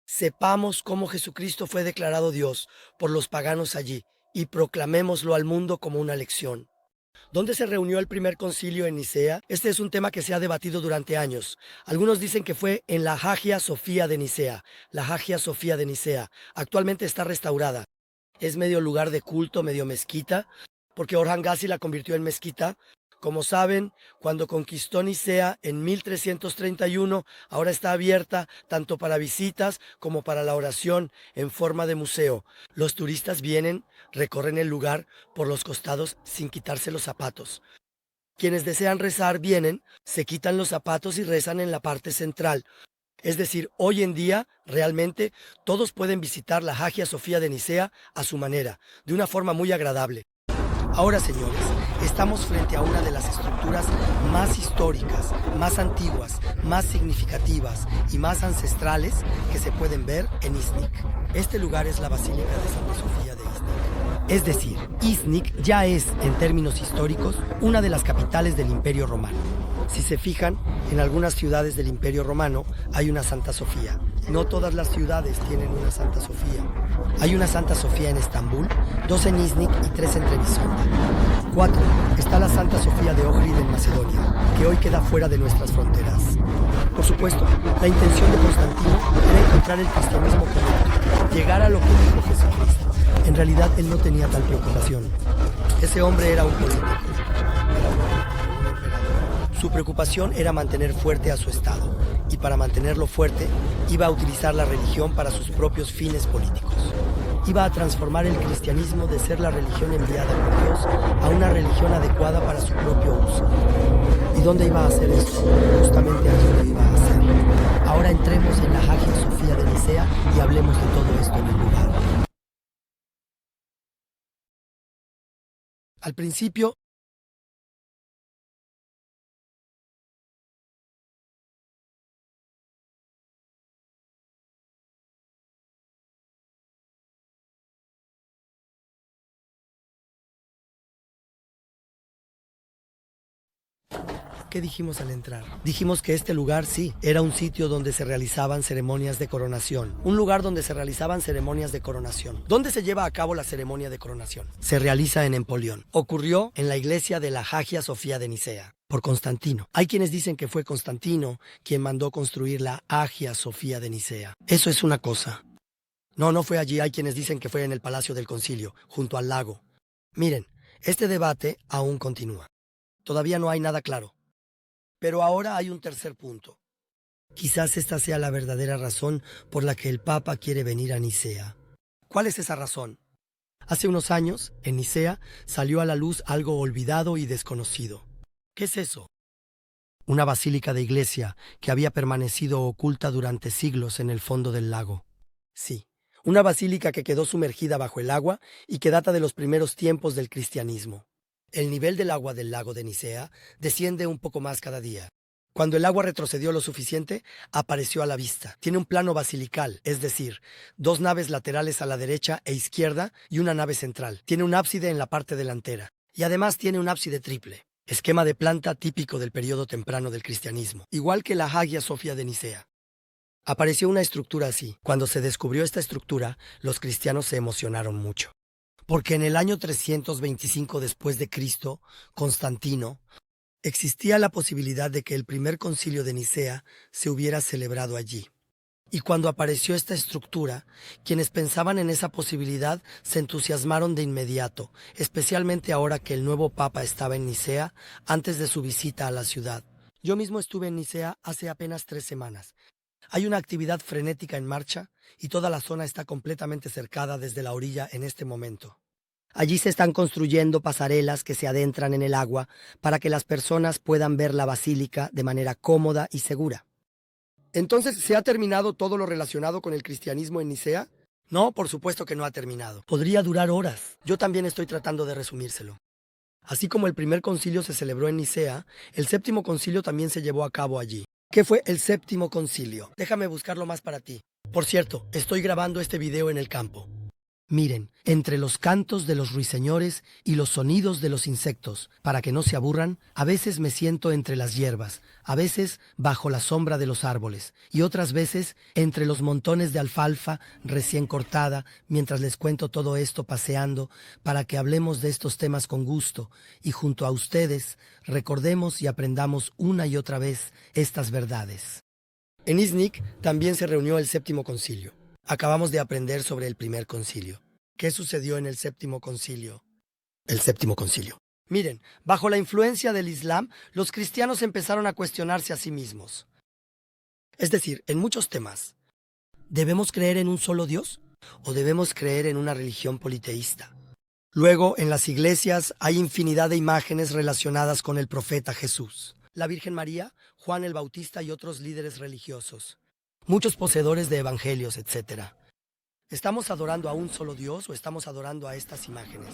Sepamos cómo Jesucristo fue declarado Dios por los paganos allí y proclamémoslo al mundo como una lección. ¿Dónde se reunió el primer concilio en Nicea? Este es un tema que se ha debatido durante años. Algunos dicen que fue en la Hagia Sofía de Nicea. La Hagia Sofía de Nicea actualmente está restaurada. Es medio lugar de culto, medio mezquita, porque Orhan Gazi la convirtió en mezquita. Como saben, cuando conquistó Nicea en 1331, ahora está abierta tanto para visitas como para la oración en forma de museo. Los turistas vienen, recorren el lugar por los costados sin quitarse los zapatos. Quienes desean rezar vienen, se quitan los zapatos y rezan en la parte central. Es decir, hoy en día, realmente, todos pueden visitar la Hagia Sofía de Nicea a su manera, de una forma muy agradable. Ahora, señores, estamos frente a una de las estructuras más históricas, más antiguas, más significativas y más ancestrales que se pueden ver en Iznik. Este lugar es la Basílica de Santa Sofía de Iznik. Es decir, Iznik ya es, en términos históricos, una de las capitales del Imperio Romano. Si se fijan, en algunas ciudades del Imperio Romano hay una Santa Sofía. No todas las ciudades tienen una Santa Sofía. Hay una Santa Sofía en Estambul, 2 en Iznik y 3 en Trebisonda. 4. Está la Santa Sofía de Ohrid en Macedonia, que hoy queda fuera de nuestras fronteras. Por supuesto, la intención de Constantino era encontrar el cristianismo correcto, llegar a lo que dijo Jesucristo. En realidad, él no tenía tal preocupación. Ese hombre era un político. Su preocupación era mantener fuerte a su Estado, y para mantenerlo fuerte, iba a utilizar la religión para sus propios fines políticos. Iba a transformar el cristianismo de ser la religión enviada por Dios a una religión adecuada para su propio uso. ¿Y dónde iba a hacer esto? Justamente allí lo iba a hacer. Ahora entremos en la Hagia Sofía de Nicea y hablemos de todo esto en el lugar. Al principio, ¿qué dijimos al entrar? Dijimos que este lugar, sí, era un sitio donde se realizaban ceremonias de coronación. Un lugar donde se realizaban ceremonias de coronación. ¿Dónde se lleva a cabo la ceremonia de coronación? Se realiza en Empolión. Ocurrió en la iglesia de la Hagia Sofía de Nicea, por Constantino. Hay quienes dicen que fue Constantino quien mandó construir la Hagia Sofía de Nicea. Eso es una cosa. No fue allí. Hay quienes dicen que fue en el Palacio del Concilio, junto al lago. Miren, este debate aún continúa. Todavía no hay nada claro. Pero ahora hay un tercer punto. Quizás esta sea la verdadera razón por la que el Papa quiere venir a Nicea. ¿Cuál es esa razón? Hace unos años, en Nicea, salió a la luz algo olvidado y desconocido. ¿Qué es eso? Una basílica de iglesia que había permanecido oculta durante siglos en el fondo del lago. Sí, una basílica que quedó sumergida bajo el agua y que data de los primeros tiempos del cristianismo. El nivel del agua del lago de Nicea desciende un poco más cada día. Cuando el agua retrocedió lo suficiente, apareció a la vista. Tiene un plano basilical, es decir, 2 naves laterales a la derecha e izquierda y una nave central. Tiene un ábside en la parte delantera. Y además tiene un ábside triple, esquema de planta típico del periodo temprano del cristianismo, igual que la Hagia Sofía de Nicea. Apareció una estructura así. Cuando se descubrió esta estructura, los cristianos se emocionaron mucho. Porque en el año 325 después de Cristo, Constantino, existía la posibilidad de que el primer concilio de Nicea se hubiera celebrado allí. Y cuando apareció esta estructura, quienes pensaban en esa posibilidad se entusiasmaron de inmediato, especialmente ahora que el nuevo papa estaba en Nicea antes de su visita a la ciudad. Yo mismo estuve en Nicea hace apenas 3 semanas. Hay una actividad frenética en marcha y toda la zona está completamente cercada desde la orilla en este momento. Allí se están construyendo pasarelas que se adentran en el agua para que las personas puedan ver la basílica de manera cómoda y segura. Entonces, ¿se ha terminado todo lo relacionado con el cristianismo en Nicea? No, por supuesto que no ha terminado. Podría durar horas. Yo también estoy tratando de resumírselo. Así como el primer concilio se celebró en Nicea, el 7º concilio también se llevó a cabo allí. ¿Qué fue el 7º concilio? Déjame buscarlo más para ti. Por cierto, estoy grabando este video en el campo. Miren, entre los cantos de los ruiseñores y los sonidos de los insectos, para que no se aburran, a veces me siento entre las hierbas, a veces bajo la sombra de los árboles, y otras veces entre los montones de alfalfa recién cortada, mientras les cuento todo esto paseando, para que hablemos de estos temas con gusto, y junto a ustedes recordemos y aprendamos una y otra vez estas verdades. En Iznik también se reunió el 7º concilio. Acabamos de aprender sobre el primer concilio. ¿Qué sucedió en el 7º concilio? El 7º concilio. Miren, bajo la influencia del Islam, los cristianos empezaron a cuestionarse a sí mismos. Es decir, en muchos temas. ¿Debemos creer en un solo Dios? ¿O debemos creer en una religión politeísta? Luego, en las iglesias hay infinidad de imágenes relacionadas con el profeta Jesús, la Virgen María, Juan el Bautista y otros líderes religiosos. Muchos poseedores de evangelios, etc. ¿Estamos adorando a un solo Dios o estamos adorando a estas imágenes?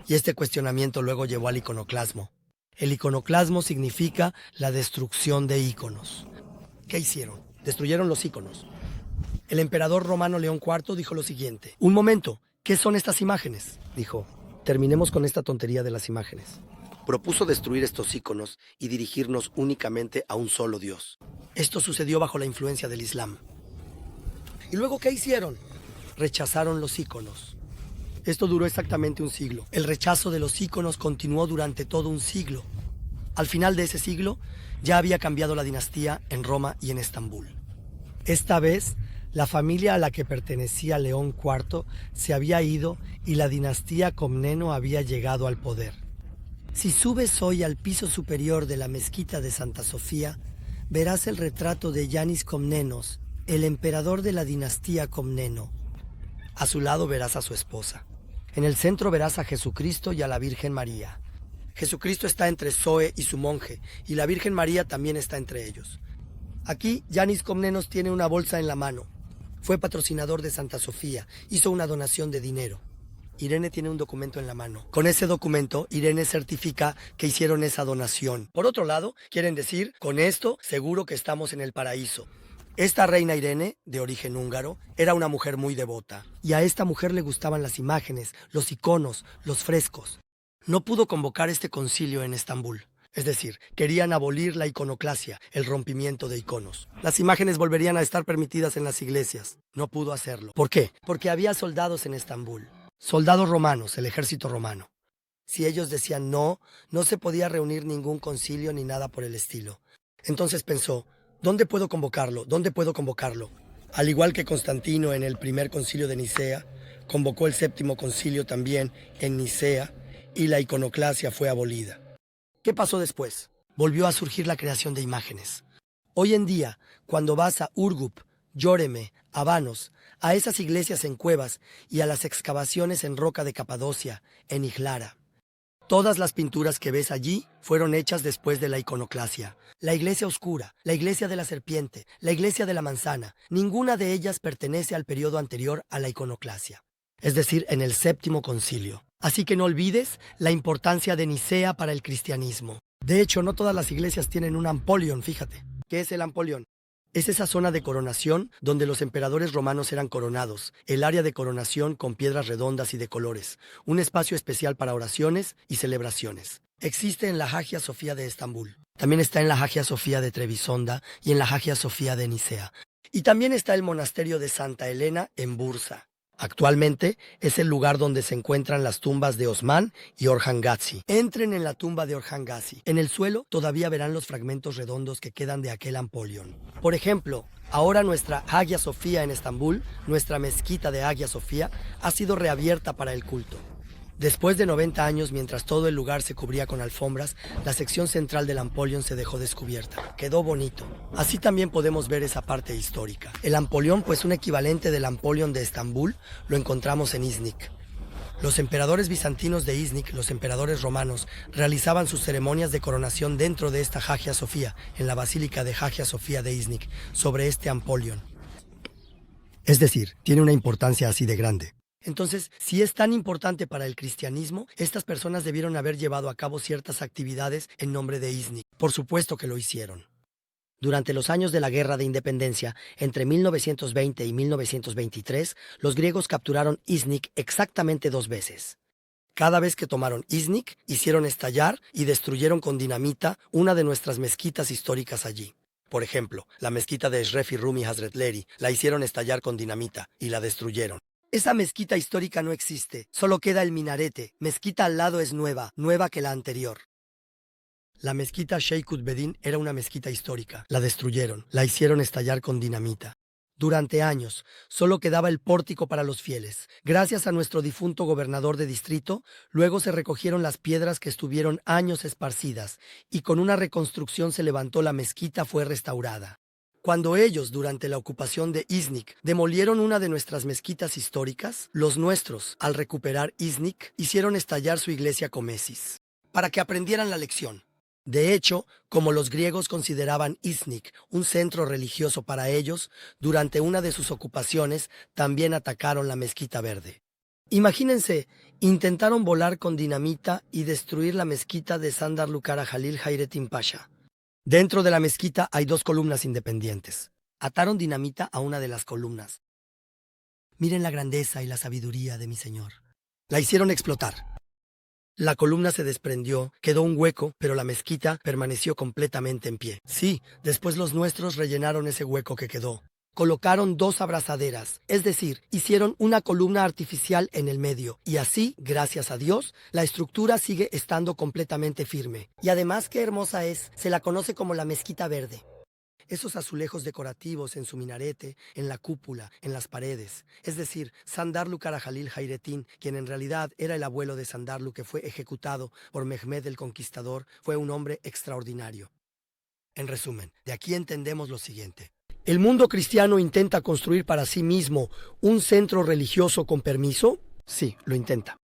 Y este cuestionamiento luego llevó al iconoclasmo. El iconoclasmo significa la destrucción de íconos. ¿Qué hicieron? Destruyeron los íconos. El emperador romano León IV dijo lo siguiente: un momento, ¿qué son estas imágenes? Dijo, terminemos con esta tontería de las imágenes. Propuso destruir estos íconos y dirigirnos únicamente a un solo Dios. Esto sucedió bajo la influencia del Islam. ¿Y luego qué hicieron? Rechazaron los íconos. Esto duró exactamente un siglo. El rechazo de los íconos continuó durante todo un siglo. Al final de ese siglo, ya había cambiado la dinastía en Roma y en Estambul. Esta vez, la familia a la que pertenecía León IV se había ido y la dinastía Comneno había llegado al poder. Si subes hoy al piso superior de la mezquita de Santa Sofía, verás el retrato de Yanis Komnenos, el emperador de la dinastía Comneno. A su lado verás a su esposa. En el centro verás a Jesucristo y a la Virgen María. Jesucristo está entre Zoe y su monje, y la Virgen María también está entre ellos. Aquí, Yanis Komnenos tiene una bolsa en la mano. Fue patrocinador de Santa Sofía, hizo una donación de dinero. Irene tiene un documento en la mano. Con ese documento, Irene certifica que hicieron esa donación. Por otro lado, quieren decir, con esto, seguro que estamos en el paraíso. Esta reina Irene, de origen húngaro, era una mujer muy devota. Y a esta mujer le gustaban las imágenes, los iconos, los frescos. No pudo convocar este concilio en Estambul. Es decir, querían abolir la iconoclasia, el rompimiento de iconos. Las imágenes volverían a estar permitidas en las iglesias. No pudo hacerlo. ¿Por qué? Porque había soldados en Estambul. Soldados romanos, el ejército romano. Si ellos decían no, no se podía reunir ningún concilio ni nada por el estilo. Entonces pensó, ¿dónde puedo convocarlo? ¿Dónde puedo convocarlo? Al igual que Constantino en el primer concilio de Nicea, convocó el séptimo concilio también en Nicea, y la iconoclasia fue abolida. ¿Qué pasó después? Volvió a surgir la creación de imágenes. Hoy en día, cuando vas a Urgup, Llóreme, Habanos, a esas iglesias en cuevas y a las excavaciones en roca de Capadocia, en Ijlara, todas las pinturas que ves allí fueron hechas después de la iconoclasia. La iglesia oscura, la iglesia de la serpiente, la iglesia de la manzana, ninguna de ellas pertenece al periodo anterior a la iconoclasia, es decir, en el séptimo concilio. Así que no olvides la importancia de Nicea para el cristianismo. De hecho, no todas las iglesias tienen un ampolion, fíjate. ¿Qué es el ampolion? Es esa zona de coronación donde los emperadores romanos eran coronados, el área de coronación con piedras redondas y de colores, un espacio especial para oraciones y celebraciones. Existe en la Hagia Sofía de Estambul. También está en la Hagia Sofía de Trebisonda y en la Hagia Sofía de Nicea. Y también está el monasterio de Santa Elena en Bursa. Actualmente es el lugar donde se encuentran las tumbas de Osman y Orhan Gazi. Entren en la tumba de Orhan Gazi. En el suelo todavía verán los fragmentos redondos que quedan de aquel ampolion. Por ejemplo, ahora nuestra Hagia Sofía en Estambul, nuestra mezquita de Hagia Sofía, ha sido reabierta para el culto. Después de 90 años, mientras todo el lugar se cubría con alfombras, la sección central del ampolion se dejó descubierta. Quedó bonito. Así también podemos ver esa parte histórica. El ampolion, pues un equivalente del ampolion de Estambul, lo encontramos en Iznik. Los emperadores bizantinos de Iznik, los emperadores romanos, realizaban sus ceremonias de coronación dentro de esta Hagia Sofía, en la basílica de Hagia Sofía de Iznik, sobre este ampolion. Es decir, tiene una importancia así de grande. Entonces, si es tan importante para el cristianismo, estas personas debieron haber llevado a cabo ciertas actividades en nombre de Iznik. Por supuesto que lo hicieron. Durante los años de la Guerra de Independencia, entre 1920 y 1923, los griegos capturaron Iznik exactamente 2 veces. Cada vez que tomaron Iznik, hicieron estallar y destruyeron con dinamita una de nuestras mezquitas históricas allí. Por ejemplo, la mezquita de Shrefi Rumi Hazretleri la hicieron estallar con dinamita y la destruyeron. Esa mezquita histórica no existe, solo queda el minarete. Mezquita al lado es nueva, nueva que la anterior. La mezquita Sheikh Bedin era una mezquita histórica. La destruyeron, la hicieron estallar con dinamita. Durante años, solo quedaba el pórtico para los fieles. Gracias a nuestro difunto gobernador de distrito, luego se recogieron las piedras que estuvieron años esparcidas, y con una reconstrucción se levantó la mezquita, fue restaurada. Cuando ellos, durante la ocupación de Iznik, demolieron una de nuestras mezquitas históricas, los nuestros, al recuperar Iznik, hicieron estallar su iglesia Comesis, para que aprendieran la lección. De hecho, como los griegos consideraban Iznik un centro religioso para ellos, durante una de sus ocupaciones también atacaron la mezquita verde. Imagínense, intentaron volar con dinamita y destruir la mezquita de Sandar Lukara Halil Hayrettin Pasha. Dentro de la mezquita hay 2 columnas independientes. Ataron dinamita a una de las columnas. Miren la grandeza y la sabiduría de mi Señor. La hicieron explotar. La columna se desprendió, quedó un hueco, pero la mezquita permaneció completamente en pie. Sí, después los nuestros rellenaron ese hueco que quedó. Colocaron 2 abrazaderas, es decir, hicieron una columna artificial en el medio, y así, gracias a Dios, la estructura sigue estando completamente firme. Y además, qué hermosa es, se la conoce como la mezquita verde. Esos azulejos decorativos en su minarete, en la cúpula, en las paredes. Es decir, Sandarlu Karajalil Hayretin, quien en realidad era el abuelo de Sandarlu que fue ejecutado por Mehmed el Conquistador, fue un hombre extraordinario. En resumen, de aquí entendemos lo siguiente. ¿El mundo cristiano intenta construir para sí mismo un centro religioso con permiso? Sí, lo intenta.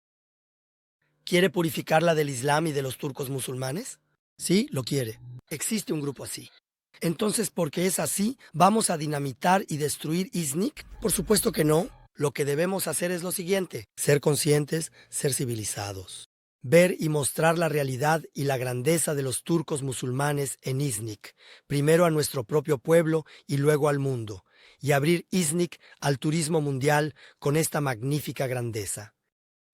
¿Quiere purificarla del Islam y de los turcos musulmanes? Sí, lo quiere. Existe un grupo así. Entonces, ¿porque es así, vamos a dinamitar y destruir Iznik? Por supuesto que no. Lo que debemos hacer es lo siguiente: ser conscientes, ser civilizados. Ver y mostrar la realidad y la grandeza de los turcos musulmanes en Iznik, primero a nuestro propio pueblo y luego al mundo, y abrir Iznik al turismo mundial con esta magnífica grandeza.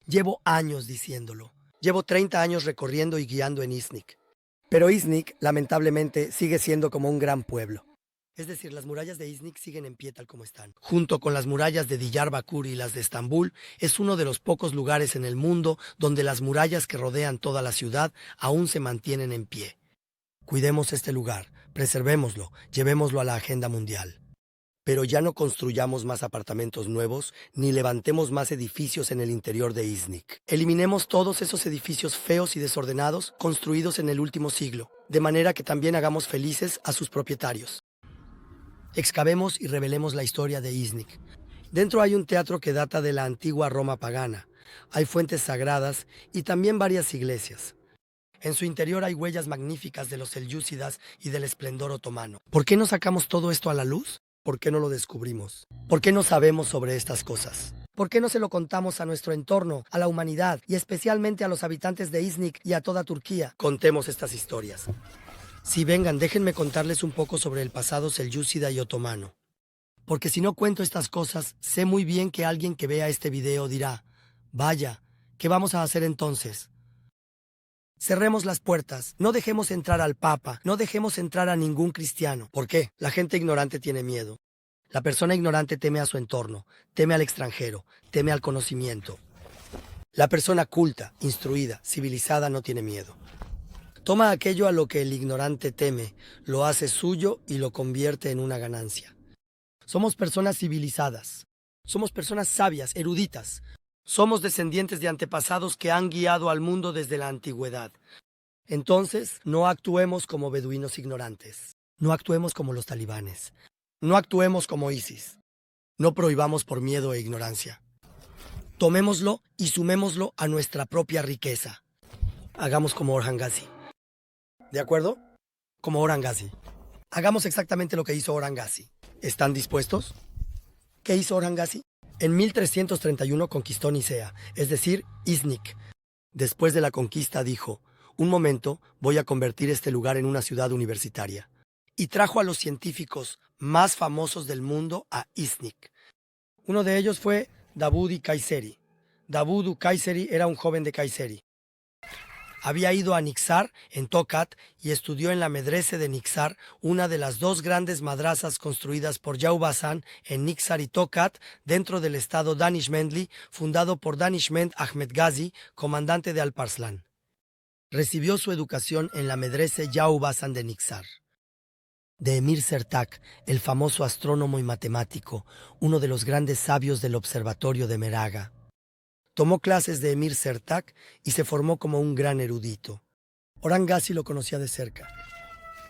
Llevo años diciéndolo. Llevo 30 años recorriendo y guiando en Iznik. Pero Iznik, lamentablemente, sigue siendo como un gran pueblo. Es decir, las murallas de Iznik siguen en pie tal como están. Junto con las murallas de Diyarbakır y las de Estambul, es uno de los pocos lugares en el mundo donde las murallas que rodean toda la ciudad aún se mantienen en pie. Cuidemos este lugar, preservémoslo, llevémoslo a la agenda mundial. Pero ya no construyamos más apartamentos nuevos, ni levantemos más edificios en el interior de Iznik. Eliminemos todos esos edificios feos y desordenados construidos en el último siglo, de manera que también hagamos felices a sus propietarios. Excavemos y revelemos la historia de Iznik. Dentro hay un teatro que data de la antigua Roma pagana. Hay fuentes sagradas y también varias iglesias. En su interior hay huellas magníficas de los selyúcidas y del esplendor otomano. ¿Por qué no sacamos todo esto a la luz? ¿Por qué no lo descubrimos? ¿Por qué no sabemos sobre estas cosas? ¿Por qué no se lo contamos a nuestro entorno, a la humanidad y especialmente a los habitantes de Iznik y a toda Turquía? Contemos estas historias. Sí, vengan, déjenme contarles un poco sobre el pasado selyúcida y otomano. Porque si no cuento estas cosas, sé muy bien que alguien que vea este video dirá: vaya, ¿qué vamos a hacer entonces? Cerremos las puertas, no dejemos entrar al Papa, no dejemos entrar a ningún cristiano. ¿Por qué? La gente ignorante tiene miedo. La persona ignorante teme a su entorno, teme al extranjero, teme al conocimiento. La persona culta, instruida, civilizada no tiene miedo. Toma aquello a lo que el ignorante teme, lo hace suyo y lo convierte en una ganancia. Somos personas civilizadas, somos personas sabias, eruditas. Somos descendientes de antepasados que han guiado al mundo desde la antigüedad. Entonces, no actuemos como beduinos ignorantes. No actuemos como los talibanes. No actuemos como ISIS. No prohibamos por miedo e ignorancia. Tomémoslo y sumémoslo a nuestra propia riqueza. Hagamos como Orhan Gazi. ¿De acuerdo? Como Orhan Gazi. Hagamos exactamente lo que hizo Orhan Gazi. ¿Están dispuestos? ¿Qué hizo Orhan Gazi? En 1331 conquistó Nicea, es decir, Iznik. Después de la conquista dijo: un momento, voy a convertir este lugar en una ciudad universitaria. Y trajo a los científicos más famosos del mundo a Iznik. Uno de ellos fue Davud Kayseri. Davud Kayseri era un joven de Kayseri. Había ido a Niksar, en Tokat, y estudió en la medrese de Niksar, una de las 2 grandes madrasas construidas por Yavuz Hasan en Niksar y Tokat, dentro del estado Danishmendli, fundado por Danishmend Ahmed Ghazi, comandante de Alparslan. Recibió su educación en la medrese Yavuz Hasan de Niksar. De Emir Sertak, el famoso astrónomo y matemático, uno de los grandes sabios del observatorio de Meraga. Tomó clases de Emir Sertak y se formó como un gran erudito. Orhan Gazi lo conocía de cerca.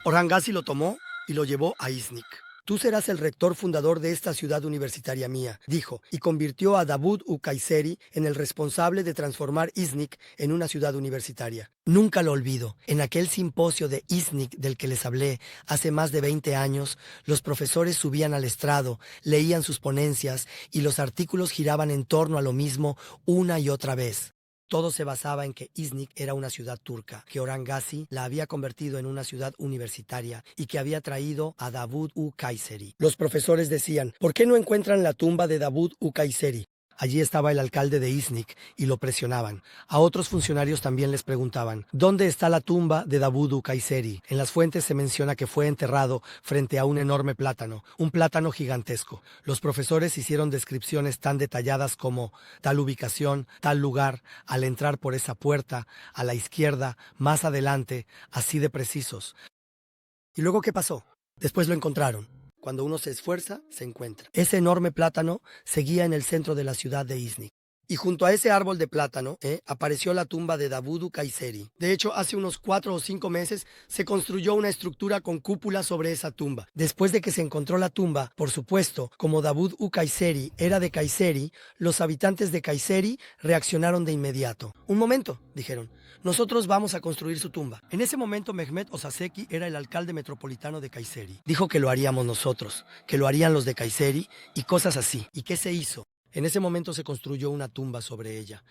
Orhan Gazi lo tomó y lo llevó a Iznik. Tú serás el rector fundador de esta ciudad universitaria mía, dijo, y convirtió a Davud Kayseri en el responsable de transformar Iznik en una ciudad universitaria. Nunca lo olvido. En aquel simposio de Iznik del que les hablé hace más de 20 años, los profesores subían al estrado, leían sus ponencias y los artículos giraban en torno a lo mismo una y otra vez. Todo se basaba en que Iznik era una ciudad turca, que Orhan Gazi la había convertido en una ciudad universitaria y que había traído a Davud Kayseri. Los profesores decían: ¿por qué no encuentran la tumba de Davud Kayseri? Allí estaba el alcalde de Iznik y lo presionaban. A otros funcionarios también les preguntaban, ¿dónde está la tumba de Davudu Kayseri? En las fuentes se menciona que fue enterrado frente a un enorme plátano, un plátano gigantesco. Los profesores hicieron descripciones tan detalladas como tal ubicación, tal lugar, al entrar por esa puerta, a la izquierda, más adelante, así de precisos. ¿Y luego qué pasó? Después lo encontraron. Cuando uno se esfuerza, se encuentra. Ese enorme plátano seguía en el centro de la ciudad de Iznik. Y junto a ese árbol de plátano, apareció la tumba de Davudu Kayseri. De hecho, hace unos 4 o 5 meses se construyó una estructura con cúpula sobre esa tumba. Después de que se encontró la tumba, por supuesto, como Davudu Kayseri era de Kayseri, los habitantes de Kayseri reaccionaron de inmediato. Un momento, dijeron. Nosotros vamos a construir su tumba. En ese momento Mehmet Osaseki era el alcalde metropolitano de Kayseri. Dijo que lo haríamos nosotros, que lo harían los de Kayseri y cosas así. ¿Y qué se hizo? En ese momento se construyó una tumba sobre ella.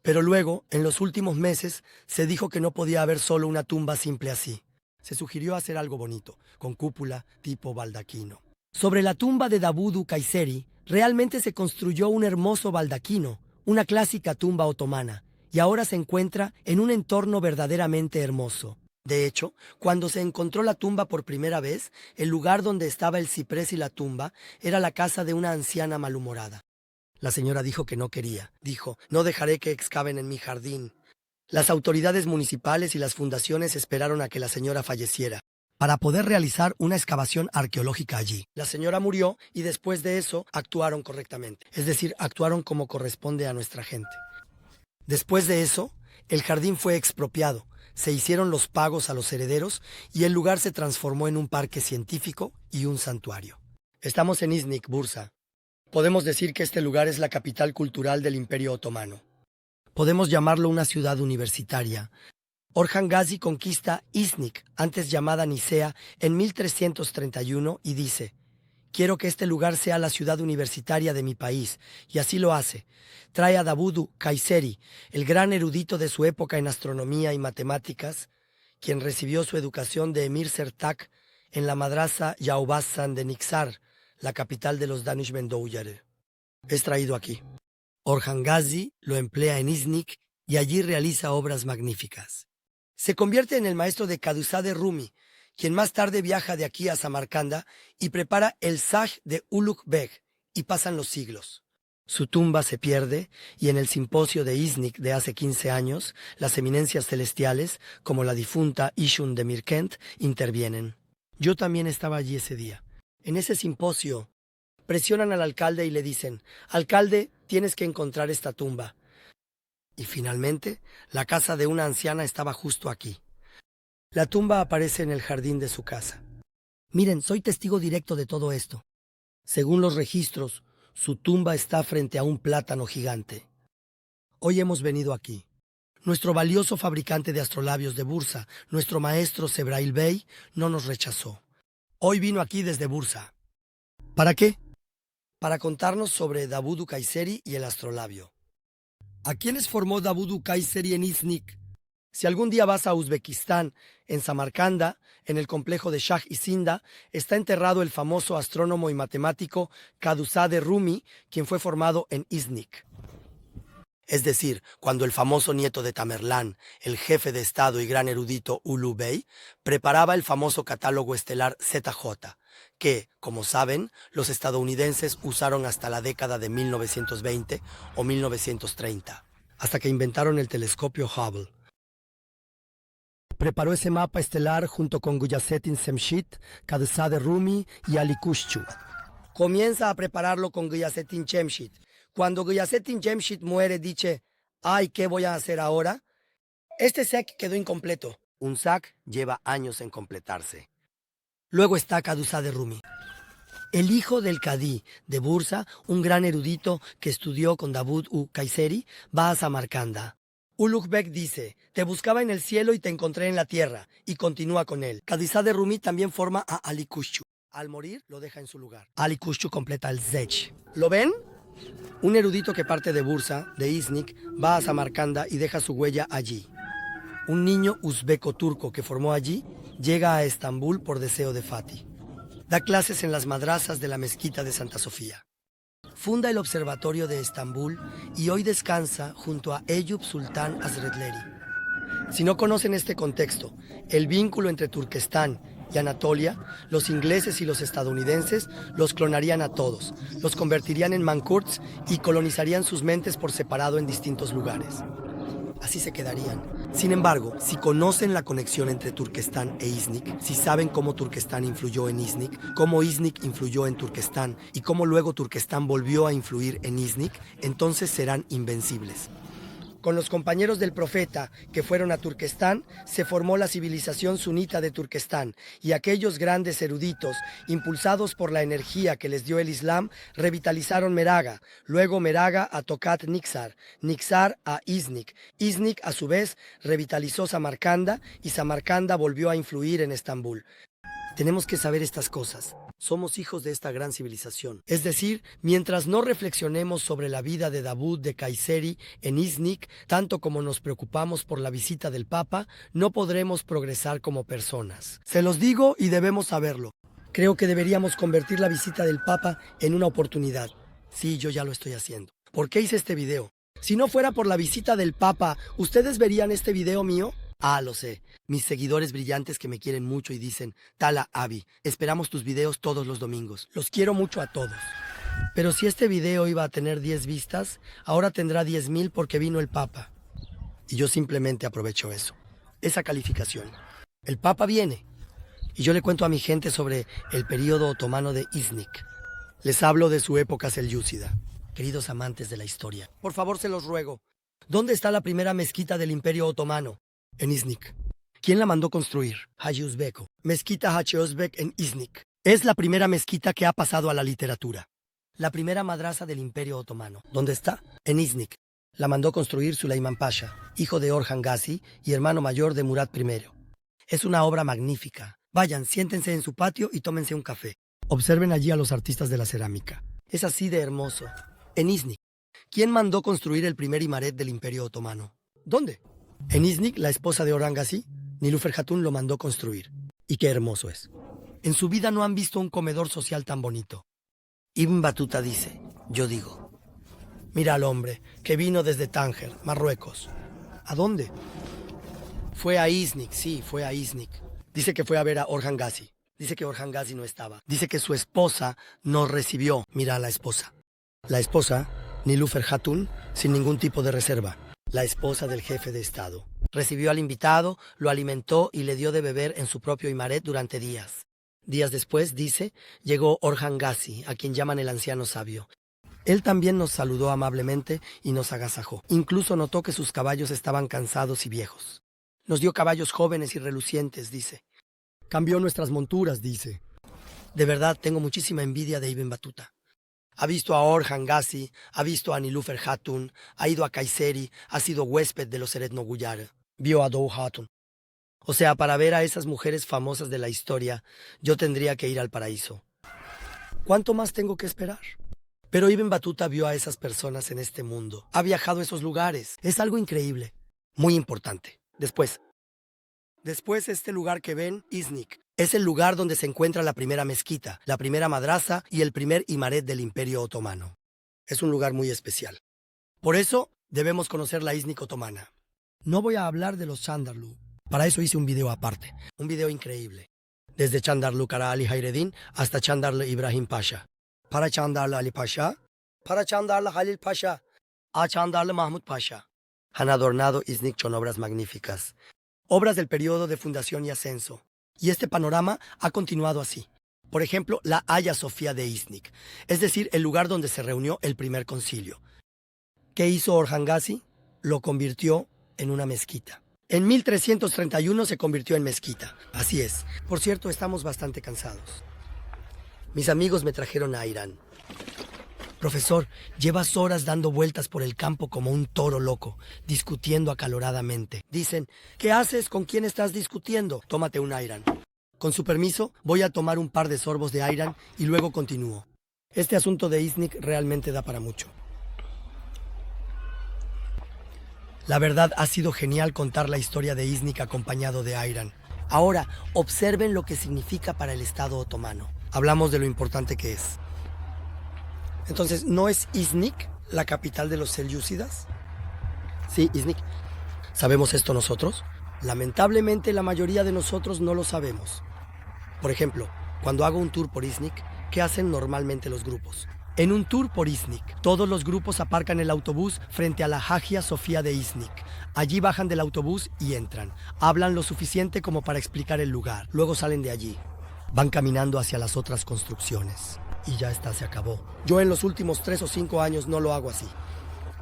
Pero luego, en los últimos meses, se dijo que no podía haber solo una tumba simple así. Se sugirió hacer algo bonito, con cúpula tipo baldaquino. Sobre la tumba de Davudu Kayseri, realmente se construyó un hermoso baldaquino, una clásica tumba otomana, y ahora se encuentra en un entorno verdaderamente hermoso. De hecho, cuando se encontró la tumba por primera vez, el lugar donde estaba el ciprés y la tumba era la casa de una anciana malhumorada. La señora dijo que no quería. Dijo, no dejaré que excaven en mi jardín. Las autoridades municipales y las fundaciones esperaron a que la señora falleciera para poder realizar una excavación arqueológica allí. La señora murió y después de eso actuaron correctamente. Es decir, actuaron como corresponde a nuestra gente. Después de eso, el jardín fue expropiado, se hicieron los pagos a los herederos y el lugar se transformó en un parque científico y un santuario. Estamos en Iznik, Bursa. Podemos decir que este lugar es la capital cultural del Imperio Otomano. Podemos llamarlo una ciudad universitaria. Orhan Gazi conquista Iznik, antes llamada Nicea, en 1331 y dice: quiero que este lugar sea la ciudad universitaria de mi país, y así lo hace. Trae a Davudu Kayseri, el gran erudito de su época en astronomía y matemáticas, quien recibió su educación de Emir Sertak en la madrasa Yaubazan de Niksar, la capital de los Danishmendoujar. Es traído aquí. Orhan Gazi lo emplea en Iznik y allí realiza obras magníficas. Se convierte en el maestro de Kadusade Rumi, quien más tarde viaja de aquí a Samarcanda y prepara el Saj de Ulugh Beg, y pasan los siglos. Su tumba se pierde y en el simposio de Iznik de hace 15 años, las eminencias celestiales, como la difunta Ishun de Mirkent, intervienen. Yo también estaba allí ese día. En ese simposio, presionan al alcalde y le dicen: alcalde, tienes que encontrar esta tumba. Y finalmente, la casa de una anciana estaba justo aquí. La tumba aparece en el jardín de su casa. Miren, soy testigo directo de todo esto. Según los registros, su tumba está frente a un plátano gigante. Hoy hemos venido aquí. Nuestro valioso fabricante de astrolabios de Bursa, nuestro maestro Sebrail Bey, no nos rechazó. Hoy vino aquí desde Bursa. ¿Para qué? Para contarnos sobre Davudu Kayseri y el astrolabio. ¿A quiénes formó Davudu Kayseri en Iznik? Si algún día vas a Uzbekistán, en Samarcanda, en el complejo de Shah Isinda, está enterrado el famoso astrónomo y matemático Kadusade Rumi, quien fue formado en Iznik. Es decir, cuando el famoso nieto de Tamerlán, el jefe de Estado y gran erudito Ulu Bey, preparaba el famoso catálogo estelar ZJ, que, como saben, los estadounidenses usaron hasta la década de 1920 o 1930, hasta que inventaron el telescopio Hubble. Preparó ese mapa estelar junto con Guyasettin Cemshit, Kadusade Rumi y Ali Kushchu. Comienza a prepararlo con Guyasettin Cemshit. Cuando Guyasettin Cemshit muere, dice: ¡ay, qué voy a hacer ahora! Este SEC quedó incompleto. Un SAC lleva años en completarse. Luego está Kadusade Rumi, el hijo del Kadí de Bursa, un gran erudito que estudió con Davudu Kayseri, va a Samarcanda. Ulugh Beg dice: te buscaba en el cielo y te encontré en la tierra, y continúa con él. Kadusade Rumi también forma a Ali Kushchu. Al morir, lo deja en su lugar. Ali Kushchu completa el Zech. ¿Lo ven? Un erudito que parte de Bursa, de Iznik, va a Samarcanda y deja su huella allí. Un niño uzbeco-turco que formó allí llega a Estambul por deseo de Fatih. Da clases en las madrasas de la mezquita de Santa Sofía. funda el Observatorio de Estambul y hoy descansa junto a Eyüp Sultan Hazretleri. Si no conocen este contexto, el vínculo entre Turquestán y Anatolia, los ingleses y los estadounidenses los clonarían a todos, los convertirían en mankurds y colonizarían sus mentes por separado en distintos lugares. Así se quedarían. Sin embargo, si conocen la conexión entre Turquestán e Iznik, si saben cómo Turquestán influyó en Iznik, cómo Iznik influyó en Turquestán y cómo luego Turquestán volvió a influir en Iznik, entonces serán invencibles. Con los compañeros del profeta que fueron a Turquestán, se formó la civilización sunita de Turquestán y aquellos grandes eruditos, impulsados por la energía que les dio el Islam, revitalizaron Meraga, luego Meraga a Tokat Niksar, Niksar a Iznik, Iznik a su vez revitalizó Samarcanda y Samarcanda volvió a influir en Estambul. Tenemos que saber estas cosas. Somos hijos de esta gran civilización. Es decir, mientras no reflexionemos sobre la vida de Davud de Kayseri en Iznik, tanto como nos preocupamos por la visita del Papa, no podremos progresar como personas. Se los digo y debemos saberlo. Creo que deberíamos convertir la visita del Papa en una oportunidad. Sí, yo ya lo estoy haciendo. ¿Por qué hice este video? Si no fuera por la visita del Papa, ¿ustedes verían este video mío? Ah, lo sé. Mis seguidores brillantes que me quieren mucho y dicen, Tala Abi, esperamos tus videos todos los domingos. Los quiero mucho a todos. Pero si este video iba a tener 10 vistas, ahora tendrá 10,000 porque vino el Papa. Y yo simplemente aprovecho eso. Esa calificación. El Papa viene. Y yo le cuento a mi gente sobre el período otomano de Iznik. Les hablo de su época selyúcida. Queridos amantes de la historia, por favor se los ruego. ¿Dónde está la primera mezquita del Imperio Otomano? En Iznik. ¿Quién la mandó construir? Hacı Uzbeko. Mezquita Hacı Özbek en Iznik. Es la primera mezquita que ha pasado a la literatura. La primera madrasa del Imperio Otomano. ¿Dónde está? En Iznik. La mandó construir Süleyman Pasha, hijo de Orhan Gazi y hermano mayor de Murat I. Es una obra magnífica. Vayan, siéntense en su patio y tómense un café. Observen allí a los artistas de la cerámica. Es así de hermoso. En Iznik. ¿Quién mandó construir el primer imaret del Imperio Otomano? ¿Dónde? En Iznik, la esposa de Orhan Gazi, Nilüfer Hatun, lo mandó construir. Y qué hermoso es. En su vida no han visto un comedor social tan bonito. Ibn Battuta dice, yo digo, mira al hombre que vino desde Tánger, Marruecos. ¿A dónde? Fue a Iznik, sí, fue a Iznik. Dice que fue a ver a Orhan Gazi. Dice que Orhan Gazi no estaba. Dice que su esposa nos recibió. Mira a la esposa. La esposa, Nilüfer Hatun, sin ningún tipo de reserva. La esposa del jefe de Estado. Recibió al invitado, lo alimentó y le dio de beber en su propio imaret durante días. Días después, dice, llegó Orhan Gazi, a quien llaman el anciano sabio. Él también nos saludó amablemente y nos agasajó. Incluso notó que sus caballos estaban cansados y viejos. Nos dio caballos jóvenes y relucientes, dice. Cambió nuestras monturas, dice. De verdad, tengo muchísima envidia de Ibn Battuta. Ha visto a Orhan Gazi, ha visto a Nilüfer Hatun, ha ido a Kayseri, ha sido huésped de los Eretnoguyar, vio a Dou Hatun. O sea, para ver a esas mujeres famosas de la historia, yo tendría que ir al paraíso. ¿Cuánto más tengo que esperar? Pero Ibn Battuta vio a esas personas en este mundo. Ha viajado a esos lugares. Es algo increíble. Muy importante. Después este lugar que ven, Iznik, es el lugar donde se encuentra la primera mezquita, la primera madrasa y el primer imaret del Imperio Otomano. Es un lugar muy especial. Por eso, debemos conocer la Iznik otomana. No voy a hablar de los Chandarlu. Para eso hice un video aparte. Un video increíble. Desde Chandarlu Kara Ali Hayreddin hasta Chandarlu Ibrahim Pasha. Para Chandarlu Ali Pasha. Para Chandarlu Halil Pasha. A Chandarlu Mahmud Pasha. Han adornado Iznik con obras magníficas. Obras del periodo de fundación y ascenso. Y este panorama ha continuado así. Por ejemplo, la Hagia Sofía de Iznik, es decir, el lugar donde se reunió el primer concilio. ¿Qué hizo Orhan Gazi? Lo convirtió en una mezquita. En 1331 se convirtió en mezquita. Así es. Por cierto, estamos bastante cansados. Mis amigos me trajeron a Irán. Profesor, llevas horas dando vueltas por el campo como un toro loco, discutiendo acaloradamente. Dicen, ¿qué haces? ¿Con quién estás discutiendo? Tómate un ayran. Con su permiso, voy a tomar un par de sorbos de ayran y luego continúo. Este asunto de Iznik realmente da para mucho. La verdad, ha sido genial contar la historia de Iznik acompañado de ayran. Ahora, observen lo que significa para el Estado otomano. Hablamos de lo importante que es. Entonces, ¿no es Iznik la capital de los selyúcidas? Sí, Iznik. ¿Sabemos esto nosotros? Lamentablemente la mayoría de nosotros no lo sabemos. Por ejemplo, cuando hago un tour por Iznik, ¿qué hacen normalmente los grupos? En un tour por Iznik, todos los grupos aparcan el autobús frente a la Hagia Sofía de Iznik. Allí bajan del autobús y entran. Hablan lo suficiente como para explicar el lugar. Luego salen de allí. Van caminando hacia las otras construcciones. Y ya está, se acabó. Yo en los últimos 3 o 5 años no lo hago así.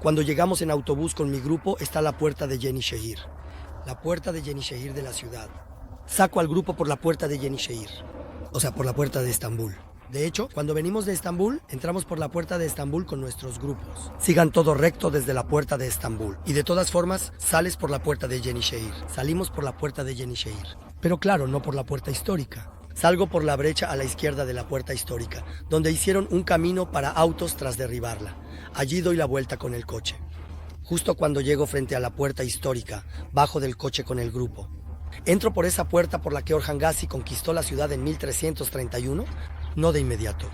Cuando llegamos en autobús con mi grupo está la puerta de Yenişehir. La puerta de Yenişehir de la ciudad. Saco al grupo por la puerta de Yenişehir. O sea, por la puerta de Estambul. De hecho, cuando venimos de Estambul, entramos por la puerta de Estambul con nuestros grupos. Sigan todo recto desde la puerta de Estambul. Y de todas formas, sales por la puerta de Yenişehir. Salimos por la puerta de Yenişehir. Pero claro, no por la puerta histórica. Salgo por la brecha a la izquierda de la puerta histórica, donde hicieron un camino para autos tras derribarla. Allí doy la vuelta con el coche. Justo cuando llego frente a la puerta histórica, bajo del coche con el grupo. Entro por esa puerta por la que Orhan Gazi conquistó la ciudad en 1331, no de inmediato.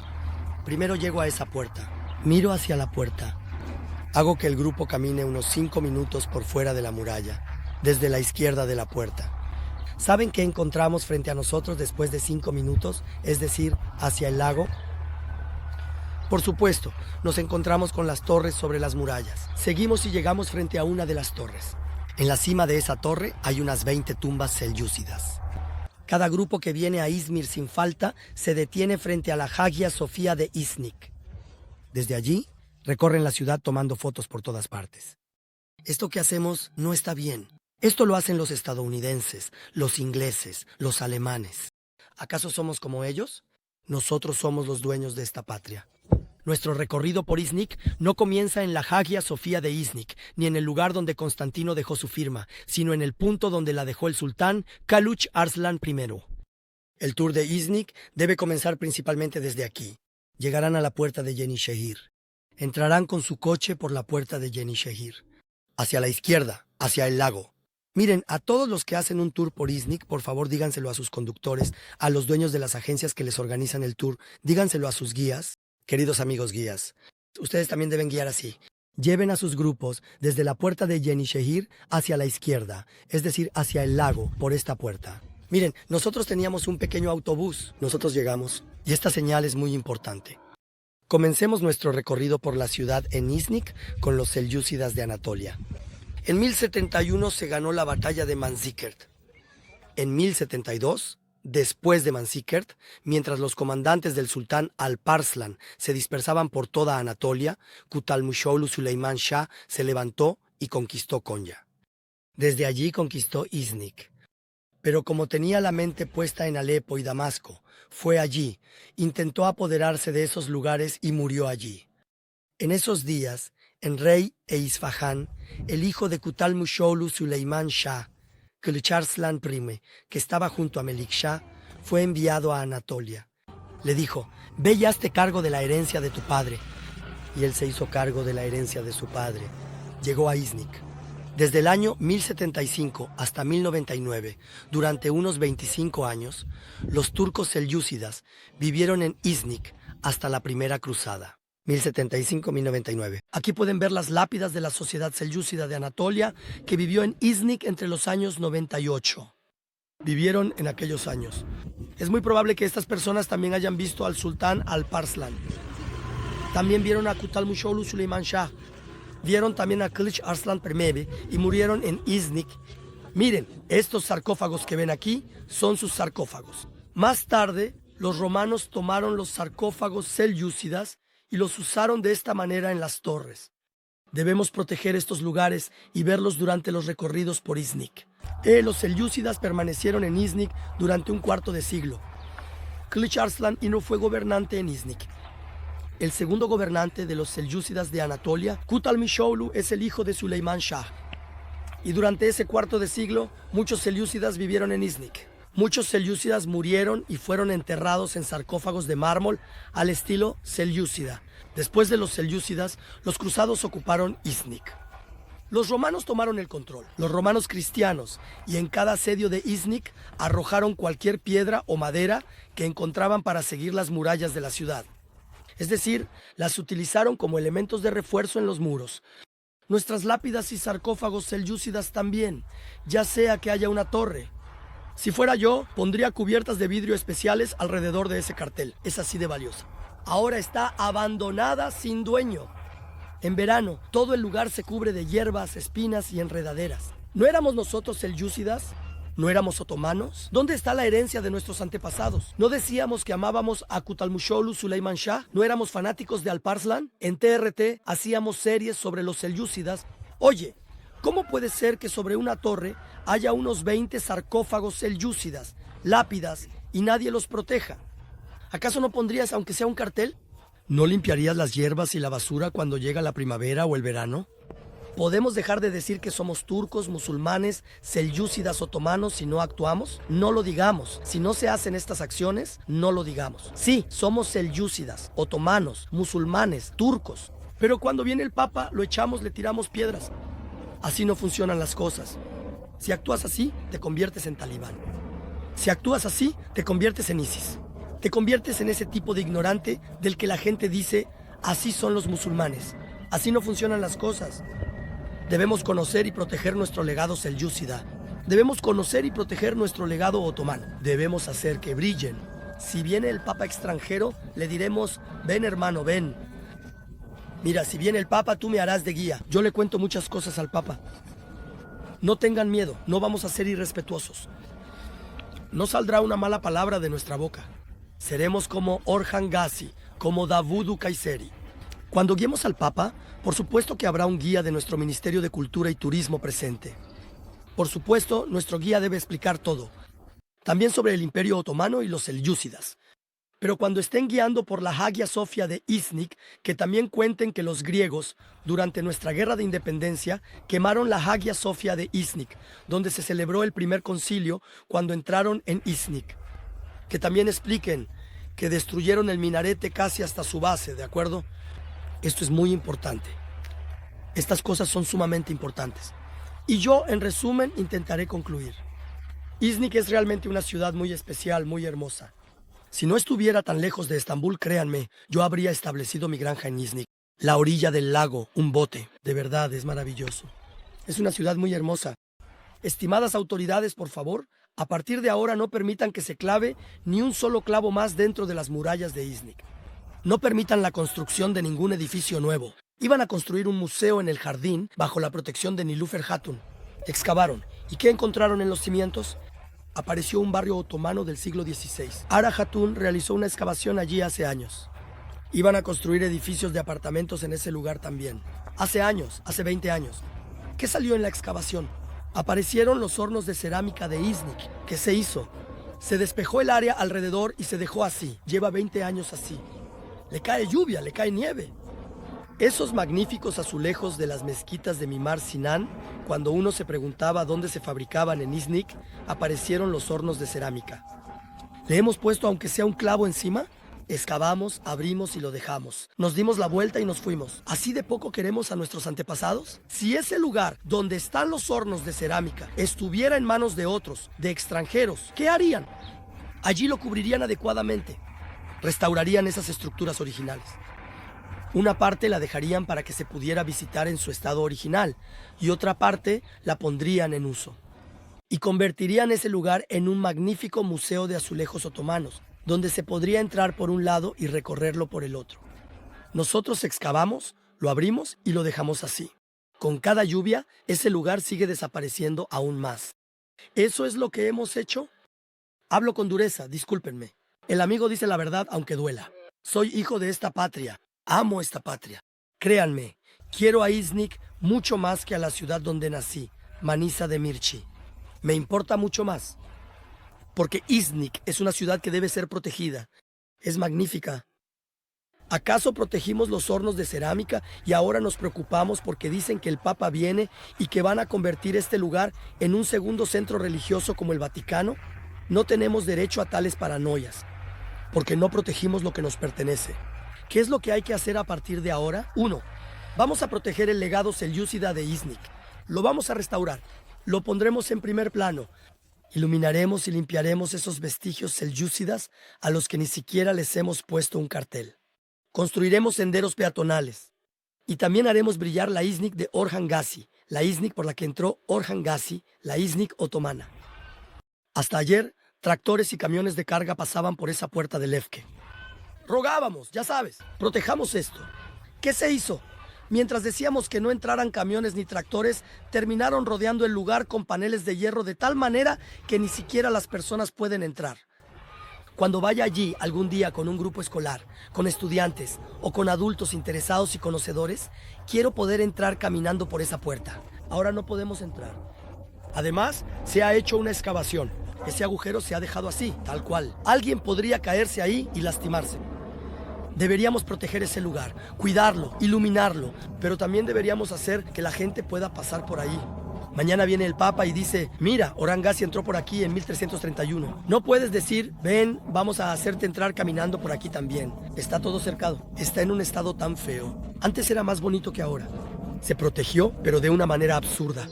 Primero llego a esa puerta, miro hacia la puerta. Hago que el grupo camine unos 5 minutos por fuera de la muralla, desde la izquierda de la puerta. ¿Saben qué encontramos frente a nosotros después de 5 minutos? Es decir, hacia el lago. Por supuesto, nos encontramos con las torres sobre las murallas. Seguimos y llegamos frente a una de las torres. En la cima de esa torre hay unas 20 tumbas selyúcidas. Cada grupo que viene a Izmir sin falta se detiene frente a la Hagia Sofía de Iznik. Desde allí, recorren la ciudad tomando fotos por todas partes. Esto que hacemos no está bien. Esto lo hacen los estadounidenses, los ingleses, los alemanes. ¿Acaso somos como ellos? Nosotros somos los dueños de esta patria. Nuestro recorrido por Iznik no comienza en la Hagia Sofía de Iznik, ni en el lugar donde Constantino dejó su firma, sino en el punto donde la dejó el sultán Kaluch Arslan I. El tour de Iznik debe comenzar principalmente desde aquí. Llegarán a la puerta de Yenişehir. Entrarán con su coche por la puerta de Yenişehir. Hacia la izquierda, hacia el lago. Miren, a todos los que hacen un tour por Iznik, por favor díganselo a sus conductores, a los dueños de las agencias que les organizan el tour, díganselo a sus guías. Queridos amigos guías, ustedes también deben guiar así. Lleven a sus grupos desde la puerta de Yenişehir hacia la izquierda, es decir, hacia el lago, por esta puerta. Miren, nosotros teníamos un pequeño autobús. Nosotros llegamos, y esta señal es muy importante. Comencemos nuestro recorrido por la ciudad en Iznik con los selyúcidas de Anatolia. En 1071 se ganó la batalla de Manzikert. En 1072, después de Manzikert, mientras los comandantes del sultán Alparslan se dispersaban por toda Anatolia, Kutalmuşoğlu Süleyman Shah se levantó y conquistó Konya. Desde allí conquistó Iznik. Pero como tenía la mente puesta en Alepo y Damasco, fue allí, intentó apoderarse de esos lugares y murió allí. En esos días, en Rey e Isfahán, el hijo de Kutalmuşoğlu Süleyman Shah, Kılıç Arslan I, que estaba junto a Melikshah, fue enviado a Anatolia. Le dijo, ve y hazte cargo de la herencia de tu padre. Y él se hizo cargo de la herencia de su padre. Llegó a Iznik. Desde el año 1075 hasta 1099, durante unos 25 años, los turcos selyúcidas vivieron en Iznik hasta la primera cruzada. 1075-1099. Aquí pueden ver las lápidas de la sociedad selyúcida de Anatolia que vivió en Iznik entre los años 98. Vivieron en aquellos años. Es muy probable que estas personas también hayan visto al sultán Alparslan. También vieron a Kutalmuşoğlu Süleyman Shah. Vieron también a Kılıç Arslan I y murieron en Iznik. Miren, estos sarcófagos que ven aquí son sus sarcófagos. Más tarde, los romanos tomaron los sarcófagos selyúcidas y los usaron de esta manera en las torres. Debemos proteger estos lugares y verlos durante los recorridos por Iznik. Los selyúcidas permanecieron en Iznik durante un cuarto de siglo. Kılıç Arslan I fue gobernante en Iznik. El segundo gobernante de los selyúcidas de Anatolia, Kutalmuşoğlu, es el hijo de Süleyman Shah. Y durante ese cuarto de siglo, muchos selyúcidas vivieron en Iznik. Muchos selyúcidas murieron y fueron enterrados en sarcófagos de mármol al estilo selyúcida. Después de los selyúcidas, los cruzados ocuparon Iznik. Los romanos tomaron el control, los romanos cristianos, y en cada asedio de Iznik arrojaron cualquier piedra o madera que encontraban para seguir las murallas de la ciudad. Es decir, las utilizaron como elementos de refuerzo en los muros. Nuestras lápidas y sarcófagos selyúcidas también, ya sea que haya una torre. Si fuera yo, pondría cubiertas de vidrio especiales alrededor de ese cartel. Es así de valiosa. Ahora está abandonada sin dueño. En verano, todo el lugar se cubre de hierbas, espinas y enredaderas. ¿No éramos nosotros selyúcidas? ¿No éramos otomanos? ¿Dónde está la herencia de nuestros antepasados? ¿No decíamos que amábamos a Kutalmushoğlu Süleyman Shah? ¿No éramos fanáticos de Alparslan? En TRT hacíamos series sobre los selyúcidas. Oye, ¿cómo puede ser que sobre una torre haya unos 20 sarcófagos selyúcidas, lápidas, y nadie los proteja? ¿Acaso no pondrías, aunque sea un cartel? ¿No limpiarías las hierbas y la basura cuando llega la primavera o el verano? ¿Podemos dejar de decir que somos turcos, musulmanes, selyúcidas, otomanos si no actuamos? No lo digamos. Si no se hacen estas acciones, no lo digamos. Sí, somos selyúcidas, otomanos, musulmanes, turcos. Pero cuando viene el Papa, lo echamos, le tiramos piedras. Así no funcionan las cosas. Si actúas así, te conviertes en talibán. Si actúas así, te conviertes en ISIS. Te conviertes en ese tipo de ignorante del que la gente dice, así son los musulmanes. Así no funcionan las cosas. Debemos conocer y proteger nuestro legado selyúcida. Debemos conocer y proteger nuestro legado otomano. Debemos hacer que brillen. Si viene el Papa extranjero, le diremos, ven hermano, ven. Mira, si viene el Papa, tú me harás de guía. Yo le cuento muchas cosas al Papa. No tengan miedo, no vamos a ser irrespetuosos. No saldrá una mala palabra de nuestra boca. Seremos como Orhan Gazi, como Davudu Kayseri. Cuando guiemos al Papa, por supuesto que habrá un guía de nuestro Ministerio de Cultura y Turismo presente. Por supuesto, nuestro guía debe explicar todo, también sobre el Imperio Otomano y los selyúcidas. Pero cuando estén guiando por la Hagia Sofia de Iznik, que también cuenten que los griegos, durante nuestra guerra de independencia, quemaron la Hagia Sofia de Iznik, donde se celebró el primer concilio cuando entraron en Iznik. Que también expliquen que destruyeron el minarete casi hasta su base, ¿de acuerdo? Esto es muy importante. Estas cosas son sumamente importantes. Y yo, en resumen, intentaré concluir. Iznik es realmente una ciudad muy especial, muy hermosa. Si no estuviera tan lejos de Estambul, créanme, yo habría establecido mi granja en Iznik. La orilla del lago, un bote. De verdad, es maravilloso. Es una ciudad muy hermosa. Estimadas autoridades, por favor, a partir de ahora no permitan que se clave ni un solo clavo más dentro de las murallas de Iznik. No permitan la construcción de ningún edificio nuevo. Iban a construir un museo en el jardín bajo la protección de Nilüfer Hatun. Excavaron. ¿Y qué encontraron en los cimientos? Apareció un barrio otomano del siglo XVI. Ara Hatun realizó una excavación allí hace años. Iban a construir edificios de apartamentos en ese lugar también. Hace años, hace 20 años. ¿Qué salió en la excavación? Aparecieron los hornos de cerámica de Iznik. ¿Qué se hizo? Se despejó el área alrededor y se dejó así. Lleva 20 años así. Le cae lluvia, le cae nieve. Esos magníficos azulejos de las mezquitas de Mimar Sinan, cuando uno se preguntaba dónde se fabricaban en Iznik, aparecieron los hornos de cerámica. ¿Le hemos puesto aunque sea un clavo encima? Excavamos, abrimos y lo dejamos. Nos dimos la vuelta y nos fuimos. ¿Así de poco queremos a nuestros antepasados? Si ese lugar donde están los hornos de cerámica estuviera en manos de otros, de extranjeros, ¿qué harían? Allí lo cubrirían adecuadamente. Restaurarían esas estructuras originales. Una parte la dejarían para que se pudiera visitar en su estado original y otra parte la pondrían en uso. Y convertirían ese lugar en un magnífico museo de azulejos otomanos, donde se podría entrar por un lado y recorrerlo por el otro. Nosotros excavamos, lo abrimos y lo dejamos así. Con cada lluvia, ese lugar sigue desapareciendo aún más. ¿Eso es lo que hemos hecho? Hablo con dureza, discúlpenme. El amigo dice la verdad aunque duela. Soy hijo de esta patria. Amo esta patria. Créanme, quiero a Iznik mucho más que a la ciudad donde nací, Manisa Demirci. Me importa mucho más. Porque Iznik es una ciudad que debe ser protegida. Es magnífica. ¿Acaso protegimos los hornos de cerámica y ahora nos preocupamos porque dicen que el Papa viene y que van a convertir este lugar en un segundo centro religioso como el Vaticano? No tenemos derecho a tales paranoias, porque no protegimos lo que nos pertenece. ¿Qué es lo que hay que hacer a partir de ahora? 1. Vamos a proteger el legado selyúcida de Iznik. Lo vamos a restaurar. Lo pondremos en primer plano. Iluminaremos y limpiaremos esos vestigios selyúcidas a los que ni siquiera les hemos puesto un cartel. Construiremos senderos peatonales. Y también haremos brillar la İznik de Orhan Gazi, la İznik por la que entró Orhan Gazi, la İznik otomana. Hasta ayer, tractores y camiones de carga pasaban por esa puerta de Lefke. Rogábamos, ya sabes, protejamos esto. ¿Qué se hizo? Mientras decíamos que no entraran camiones ni tractores, terminaron rodeando el lugar con paneles de hierro de tal manera que ni siquiera las personas pueden entrar. Cuando vaya allí algún día con un grupo escolar, con estudiantes o con adultos interesados y conocedores, quiero poder entrar caminando por esa puerta. Ahora no podemos entrar. Además, se ha hecho una excavación. Ese agujero se ha dejado así, tal cual. Alguien podría caerse ahí y lastimarse. Deberíamos proteger ese lugar, cuidarlo, iluminarlo, pero también deberíamos hacer que la gente pueda pasar por ahí. Mañana viene el Papa y dice, mira, Orhan Gazi entró por aquí en 1331. No puedes decir, ven, vamos a hacerte entrar caminando por aquí también. Está todo cercado. Está en un estado tan feo. Antes era más bonito que ahora. Se protegió, pero de una manera absurda.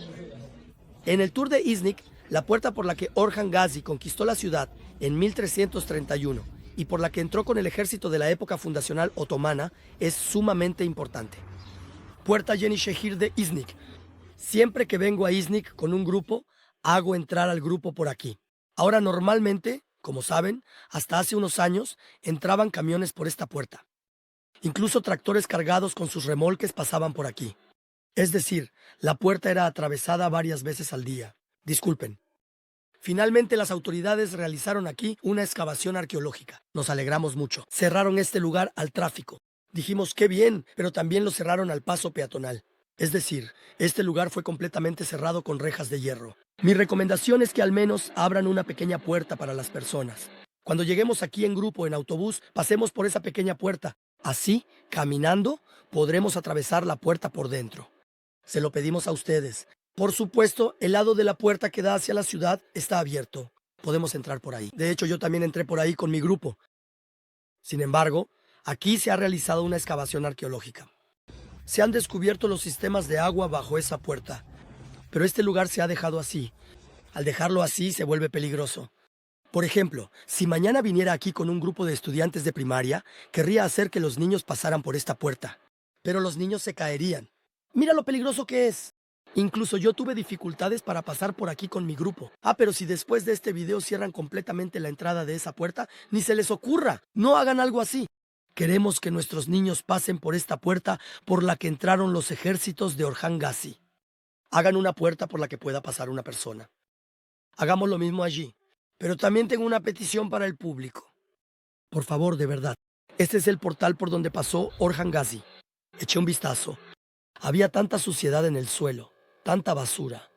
En el tour de İznik, la puerta por la que Orhan Gazi conquistó la ciudad en 1331 y por la que entró con el ejército de la época fundacional otomana es sumamente importante. Puerta Yenişehir de İznik. Siempre que vengo a İznik con un grupo, hago entrar al grupo por aquí. Ahora normalmente, como saben, hasta hace unos años, entraban camiones por esta puerta. Incluso tractores cargados con sus remolques pasaban por aquí. Es decir, la puerta era atravesada varias veces al día. Disculpen. Finalmente las autoridades realizaron aquí una excavación arqueológica. Nos alegramos mucho. Cerraron este lugar al tráfico. Dijimos qué bien, pero también lo cerraron al paso peatonal. Es decir, este lugar fue completamente cerrado con rejas de hierro. Mi recomendación es que al menos abran una pequeña puerta para las personas. Cuando lleguemos aquí en grupo, en autobús, pasemos por esa pequeña puerta. Así, caminando, podremos atravesar la puerta por dentro. Se lo pedimos a ustedes. Por supuesto, el lado de la puerta que da hacia la ciudad está abierto. Podemos entrar por ahí. De hecho, yo también entré por ahí con mi grupo. Sin embargo, aquí se ha realizado una excavación arqueológica. Se han descubierto los sistemas de agua bajo esa puerta. Pero este lugar se ha dejado así. Al dejarlo así, se vuelve peligroso. Por ejemplo, si mañana viniera aquí con un grupo de estudiantes de primaria, querría hacer que los niños pasaran por esta puerta. Pero los niños se caerían. Mira lo peligroso que es. Incluso yo tuve dificultades para pasar por aquí con mi grupo. Pero si después de este video cierran completamente la entrada de esa puerta, ni se les ocurra. No hagan algo así. Queremos que nuestros niños pasen por esta puerta por la que entraron los ejércitos de Orhan Gazi. Hagan una puerta por la que pueda pasar una persona. Hagamos lo mismo allí. Pero también tengo una petición para el público. Por favor, de verdad. Este es el portal por donde pasó Orhan Gazi. Eché un vistazo. Había tanta suciedad en el suelo. Tanta basura.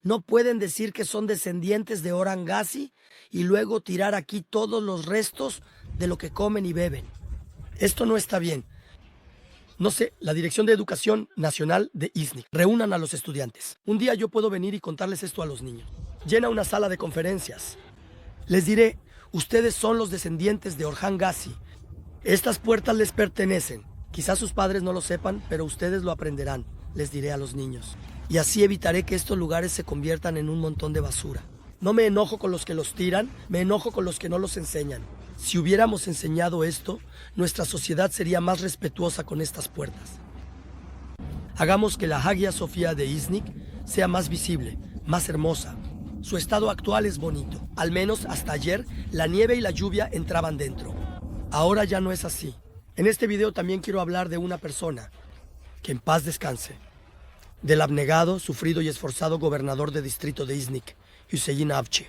No pueden decir que son descendientes de Orhan Gazi y luego tirar aquí todos los restos de lo que comen y beben. Esto no está bien. No sé, la Dirección de Educación Nacional de İznik. Reúnan a los estudiantes. Un día yo puedo venir y contarles esto a los niños. Llena una sala de conferencias. Les diré, ustedes son los descendientes de Orhan Gazi. Estas puertas les pertenecen. Quizás sus padres no lo sepan, pero ustedes lo aprenderán, les diré a los niños. Y así evitaré que estos lugares se conviertan en un montón de basura. No me enojo con los que los tiran, me enojo con los que no los enseñan. Si hubiéramos enseñado esto, nuestra sociedad sería más respetuosa con estas puertas. Hagamos que la Hagia Sofía de İznik sea más visible, más hermosa. Su estado actual es bonito. Al menos hasta ayer, la nieve y la lluvia entraban dentro. Ahora ya no es así. En este video también quiero hablar de una persona, que en paz descanse, del abnegado, sufrido y esforzado gobernador de distrito de İznik, Hüseyin Avcı.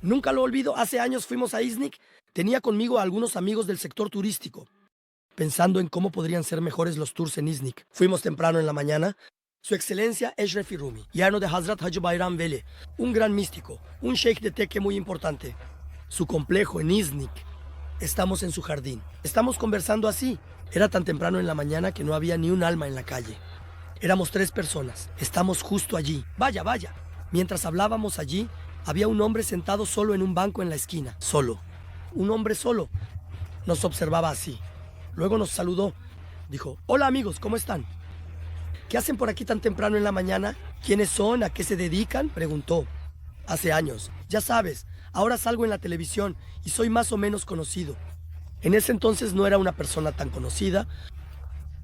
Nunca lo olvido, hace años fuimos a İznik, tenía conmigo a algunos amigos del sector turístico, pensando en cómo podrían ser mejores los tours en İznik. Fuimos temprano en la mañana. Su excelencia Eşref-i Rumi, yerno de Hazrat Hacı Bayram Veli, un gran místico, un sheikh de teque muy importante. Su complejo en İznik. Estamos en su jardín. Estamos conversando así. Era tan temprano en la mañana que no había ni un alma en la calle. Éramos 3 personas. Estamos justo allí. Vaya, vaya. Mientras hablábamos allí, había un hombre sentado solo en un banco en la esquina. Solo. Un hombre solo. Nos observaba así. Luego nos saludó. Dijo, hola amigos, ¿cómo están? ¿Qué hacen por aquí tan temprano en la mañana? ¿Quiénes son? ¿A qué se dedican? Preguntó. Hace años. Ya sabes, ahora salgo en la televisión y soy más o menos conocido. En ese entonces no era una persona tan conocida.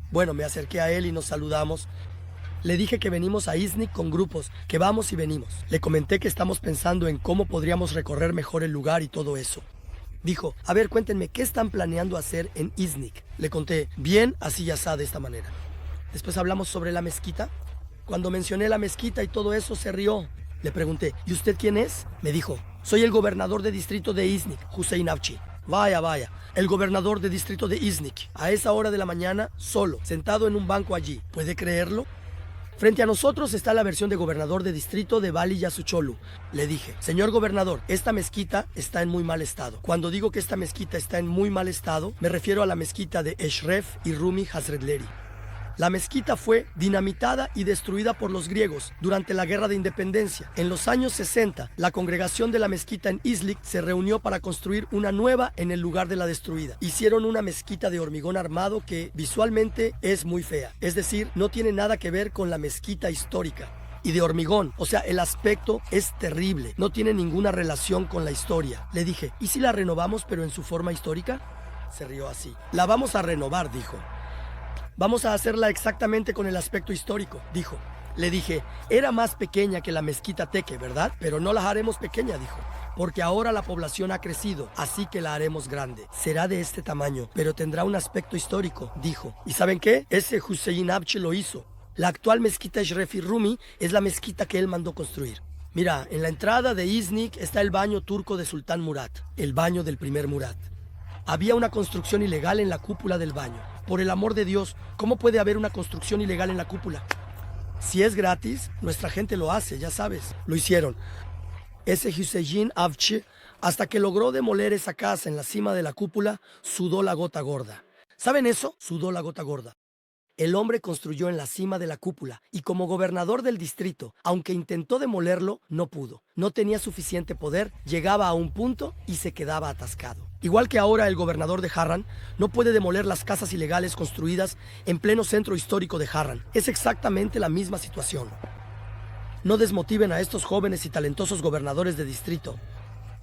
Bueno, me acerqué a él y nos saludamos. Le dije que venimos a Iznik con grupos, que vamos y venimos. Le comenté que estamos pensando en cómo podríamos recorrer mejor el lugar y todo eso. Dijo, a ver, cuéntenme, ¿qué están planeando hacer en Iznik? Le conté, bien, así ya está, de esta manera. Después hablamos sobre la mezquita. Cuando mencioné la mezquita y todo eso, se rió. Le pregunté, ¿y usted quién es? Me dijo, soy el gobernador de distrito de Iznik, Hussein Avci. Vaya, el gobernador de distrito de Iznik. A esa hora de la mañana, solo, sentado en un banco allí. ¿Puede creerlo? Frente a nosotros está la versión de gobernador de distrito de Bali Yasucholu. Le dije, señor gobernador, esta mezquita está en muy mal estado. Cuando digo que esta mezquita está en muy mal estado, me refiero a la mezquita de Eshref y Rumi Hazretleri. La mezquita fue dinamitada y destruida por los griegos durante la Guerra de Independencia. En los años 60, la congregación de la mezquita en Iznik se reunió para construir una nueva en el lugar de la destruida. Hicieron una mezquita de hormigón armado que visualmente es muy fea. Es decir, no tiene nada que ver con la mezquita histórica. Y de hormigón, o sea, el aspecto es terrible. No tiene ninguna relación con la historia. Le dije, ¿y si la renovamos pero en su forma histórica? Se rió así. La vamos a renovar, dijo. Vamos a hacerla exactamente con el aspecto histórico, dijo. Le dije, era más pequeña que la mezquita Teque, ¿verdad? Pero no la haremos pequeña, dijo. Porque ahora la población ha crecido, así que la haremos grande. Será de este tamaño, pero tendrá un aspecto histórico, dijo. ¿Y saben qué? Ese Hussein Avci lo hizo. La actual mezquita Shrefi Rumi es la mezquita que él mandó construir. Mira, en la entrada de Iznik está el baño turco de Sultán Murat, el baño del primer Murat. Había una construcción ilegal en la cúpula del baño. Por el amor de Dios, ¿cómo puede haber una construcción ilegal en la cúpula? Si es gratis, nuestra gente lo hace, ya sabes. Lo hicieron. Ese Hussein Avci, hasta que logró demoler esa casa en la cima de la cúpula, sudó la gota gorda. ¿Saben eso? Sudó la gota gorda. El hombre construyó en la cima de la cúpula y como gobernador del distrito, aunque intentó demolerlo, no pudo. No tenía suficiente poder, llegaba a un punto y se quedaba atascado. Igual que ahora el gobernador de Harran no puede demoler las casas ilegales construidas en pleno centro histórico de Harran. Es exactamente la misma situación. No desmotiven a estos jóvenes y talentosos gobernadores de distrito.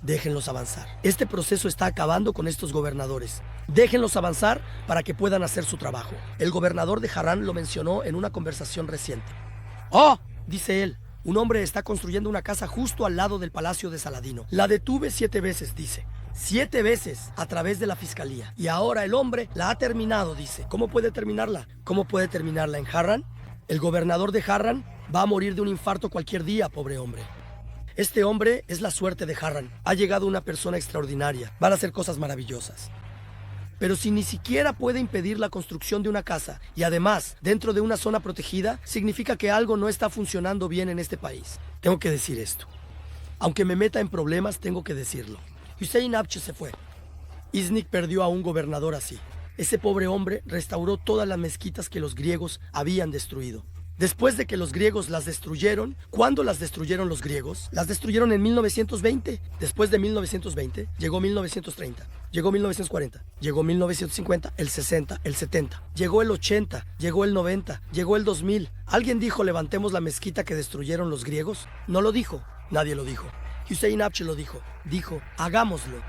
Déjenlos avanzar. Este proceso está acabando con estos gobernadores. Déjenlos avanzar para que puedan hacer su trabajo. El gobernador de Harran lo mencionó en una conversación reciente. ¡Oh!, dice él. Un hombre está construyendo una casa justo al lado del palacio de Saladino. La detuve 7 veces, dice. 7 veces a través de la fiscalía. Y ahora el hombre la ha terminado, dice. ¿Cómo puede terminarla? ¿Cómo puede terminarla en Harran? El gobernador de Harran va a morir de un infarto cualquier día, pobre hombre. Este hombre es la suerte de Harran. Ha llegado una persona extraordinaria. Van a hacer cosas maravillosas. Pero si ni siquiera puede impedir la construcción de una casa y además dentro de una zona protegida, significa que algo no está funcionando bien en este país. Tengo que decir esto. Aunque me meta en problemas, tengo que decirlo. Hussein Avci se fue. Iznik perdió a un gobernador así. Ese pobre hombre restauró todas las mezquitas que los griegos habían destruido. Después de que los griegos las destruyeron, ¿cuándo las destruyeron los griegos? Las destruyeron en 1920. Después de 1920, llegó 1930, llegó 1940, llegó 1950, el 60, el 70, llegó el 80, llegó el 90, llegó el 2000. ¿Alguien dijo levantemos la mezquita que destruyeron los griegos? No lo dijo, nadie lo dijo. Hussein Avci lo dijo, hagámoslo.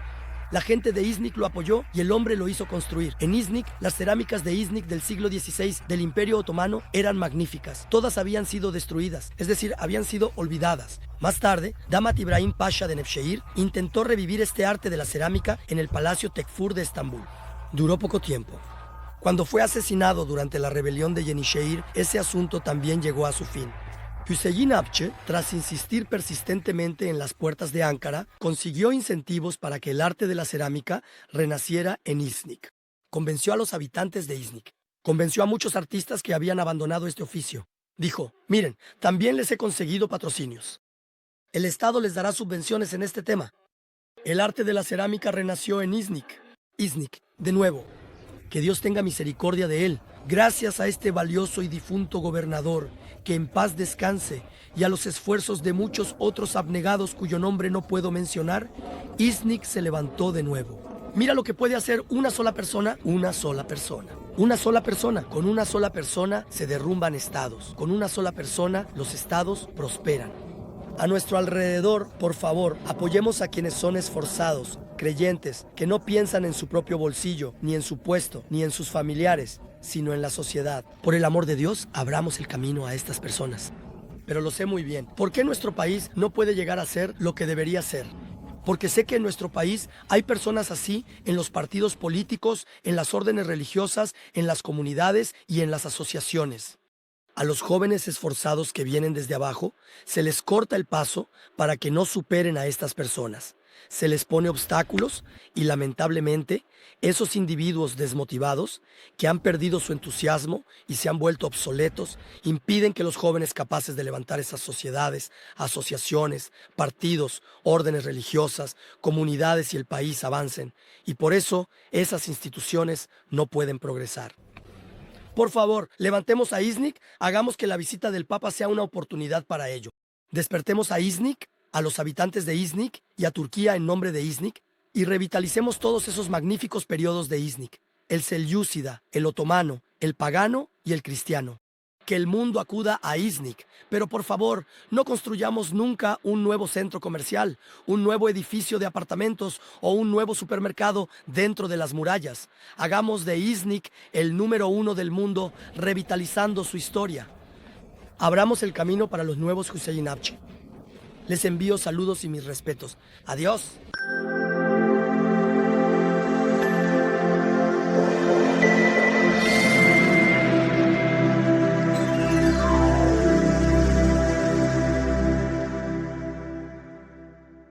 La gente de Iznik lo apoyó y el hombre lo hizo construir. En Iznik, las cerámicas de Iznik del siglo XVI del Imperio Otomano eran magníficas. Todas habían sido destruidas, es decir, habían sido olvidadas. Más tarde, Damat Ibrahim Pasha de Nevşehir intentó revivir este arte de la cerámica en el Palacio Tekfur de Estambul. Duró poco tiempo. Cuando fue asesinado durante la rebelión de Yenişehir, ese asunto también llegó a su fin. Hüseyin Avci, tras insistir persistentemente en las puertas de Ankara, consiguió incentivos para que el arte de la cerámica renaciera en Iznik. Convenció a los habitantes de Iznik. Convenció a muchos artistas que habían abandonado este oficio. Dijo, miren, también les he conseguido patrocinios. El Estado les dará subvenciones en este tema. El arte de la cerámica renació en Iznik. Iznik, de nuevo. Que Dios tenga misericordia de él. Gracias a este valioso y difunto gobernador, que en paz descanse, y a los esfuerzos de muchos otros abnegados cuyo nombre no puedo mencionar, Iznik se levantó de nuevo. Mira lo que puede hacer una sola persona, una sola persona. Una sola persona. Con una sola persona se derrumban estados. Con una sola persona los estados prosperan. A nuestro alrededor, por favor, apoyemos a quienes son esforzados, creyentes que no piensan en su propio bolsillo, ni en su puesto, ni en sus familiares, sino en la sociedad. Por el amor de Dios, abramos el camino a estas personas. Pero lo sé muy bien. ¿Por qué nuestro país no puede llegar a ser lo que debería ser? Porque sé que en nuestro país hay personas así en los partidos políticos, en las órdenes religiosas, en las comunidades y en las asociaciones. A los jóvenes esforzados que vienen desde abajo, se les corta el paso para que no superen a estas personas. Se les pone obstáculos y lamentablemente esos individuos desmotivados que han perdido su entusiasmo y se han vuelto obsoletos impiden que los jóvenes capaces de levantar esas sociedades, asociaciones, partidos, órdenes religiosas, comunidades y el país avancen. Y por eso esas instituciones no pueden progresar. Por favor, levantemos a Iznik, hagamos que la visita del Papa sea una oportunidad para ello. Despertemos a Iznik, a los habitantes de Iznik y a Turquía en nombre de Iznik, y revitalicemos todos esos magníficos periodos de Iznik, el selyúcida, el otomano, el pagano y el cristiano. Que el mundo acuda a Iznik, pero por favor, no construyamos nunca un nuevo centro comercial, un nuevo edificio de apartamentos o un nuevo supermercado dentro de las murallas. Hagamos de Iznik el número 1 del mundo, revitalizando su historia. Abramos el camino para los nuevos Hüseyin Akçay. Les envío saludos y mis respetos. Adiós.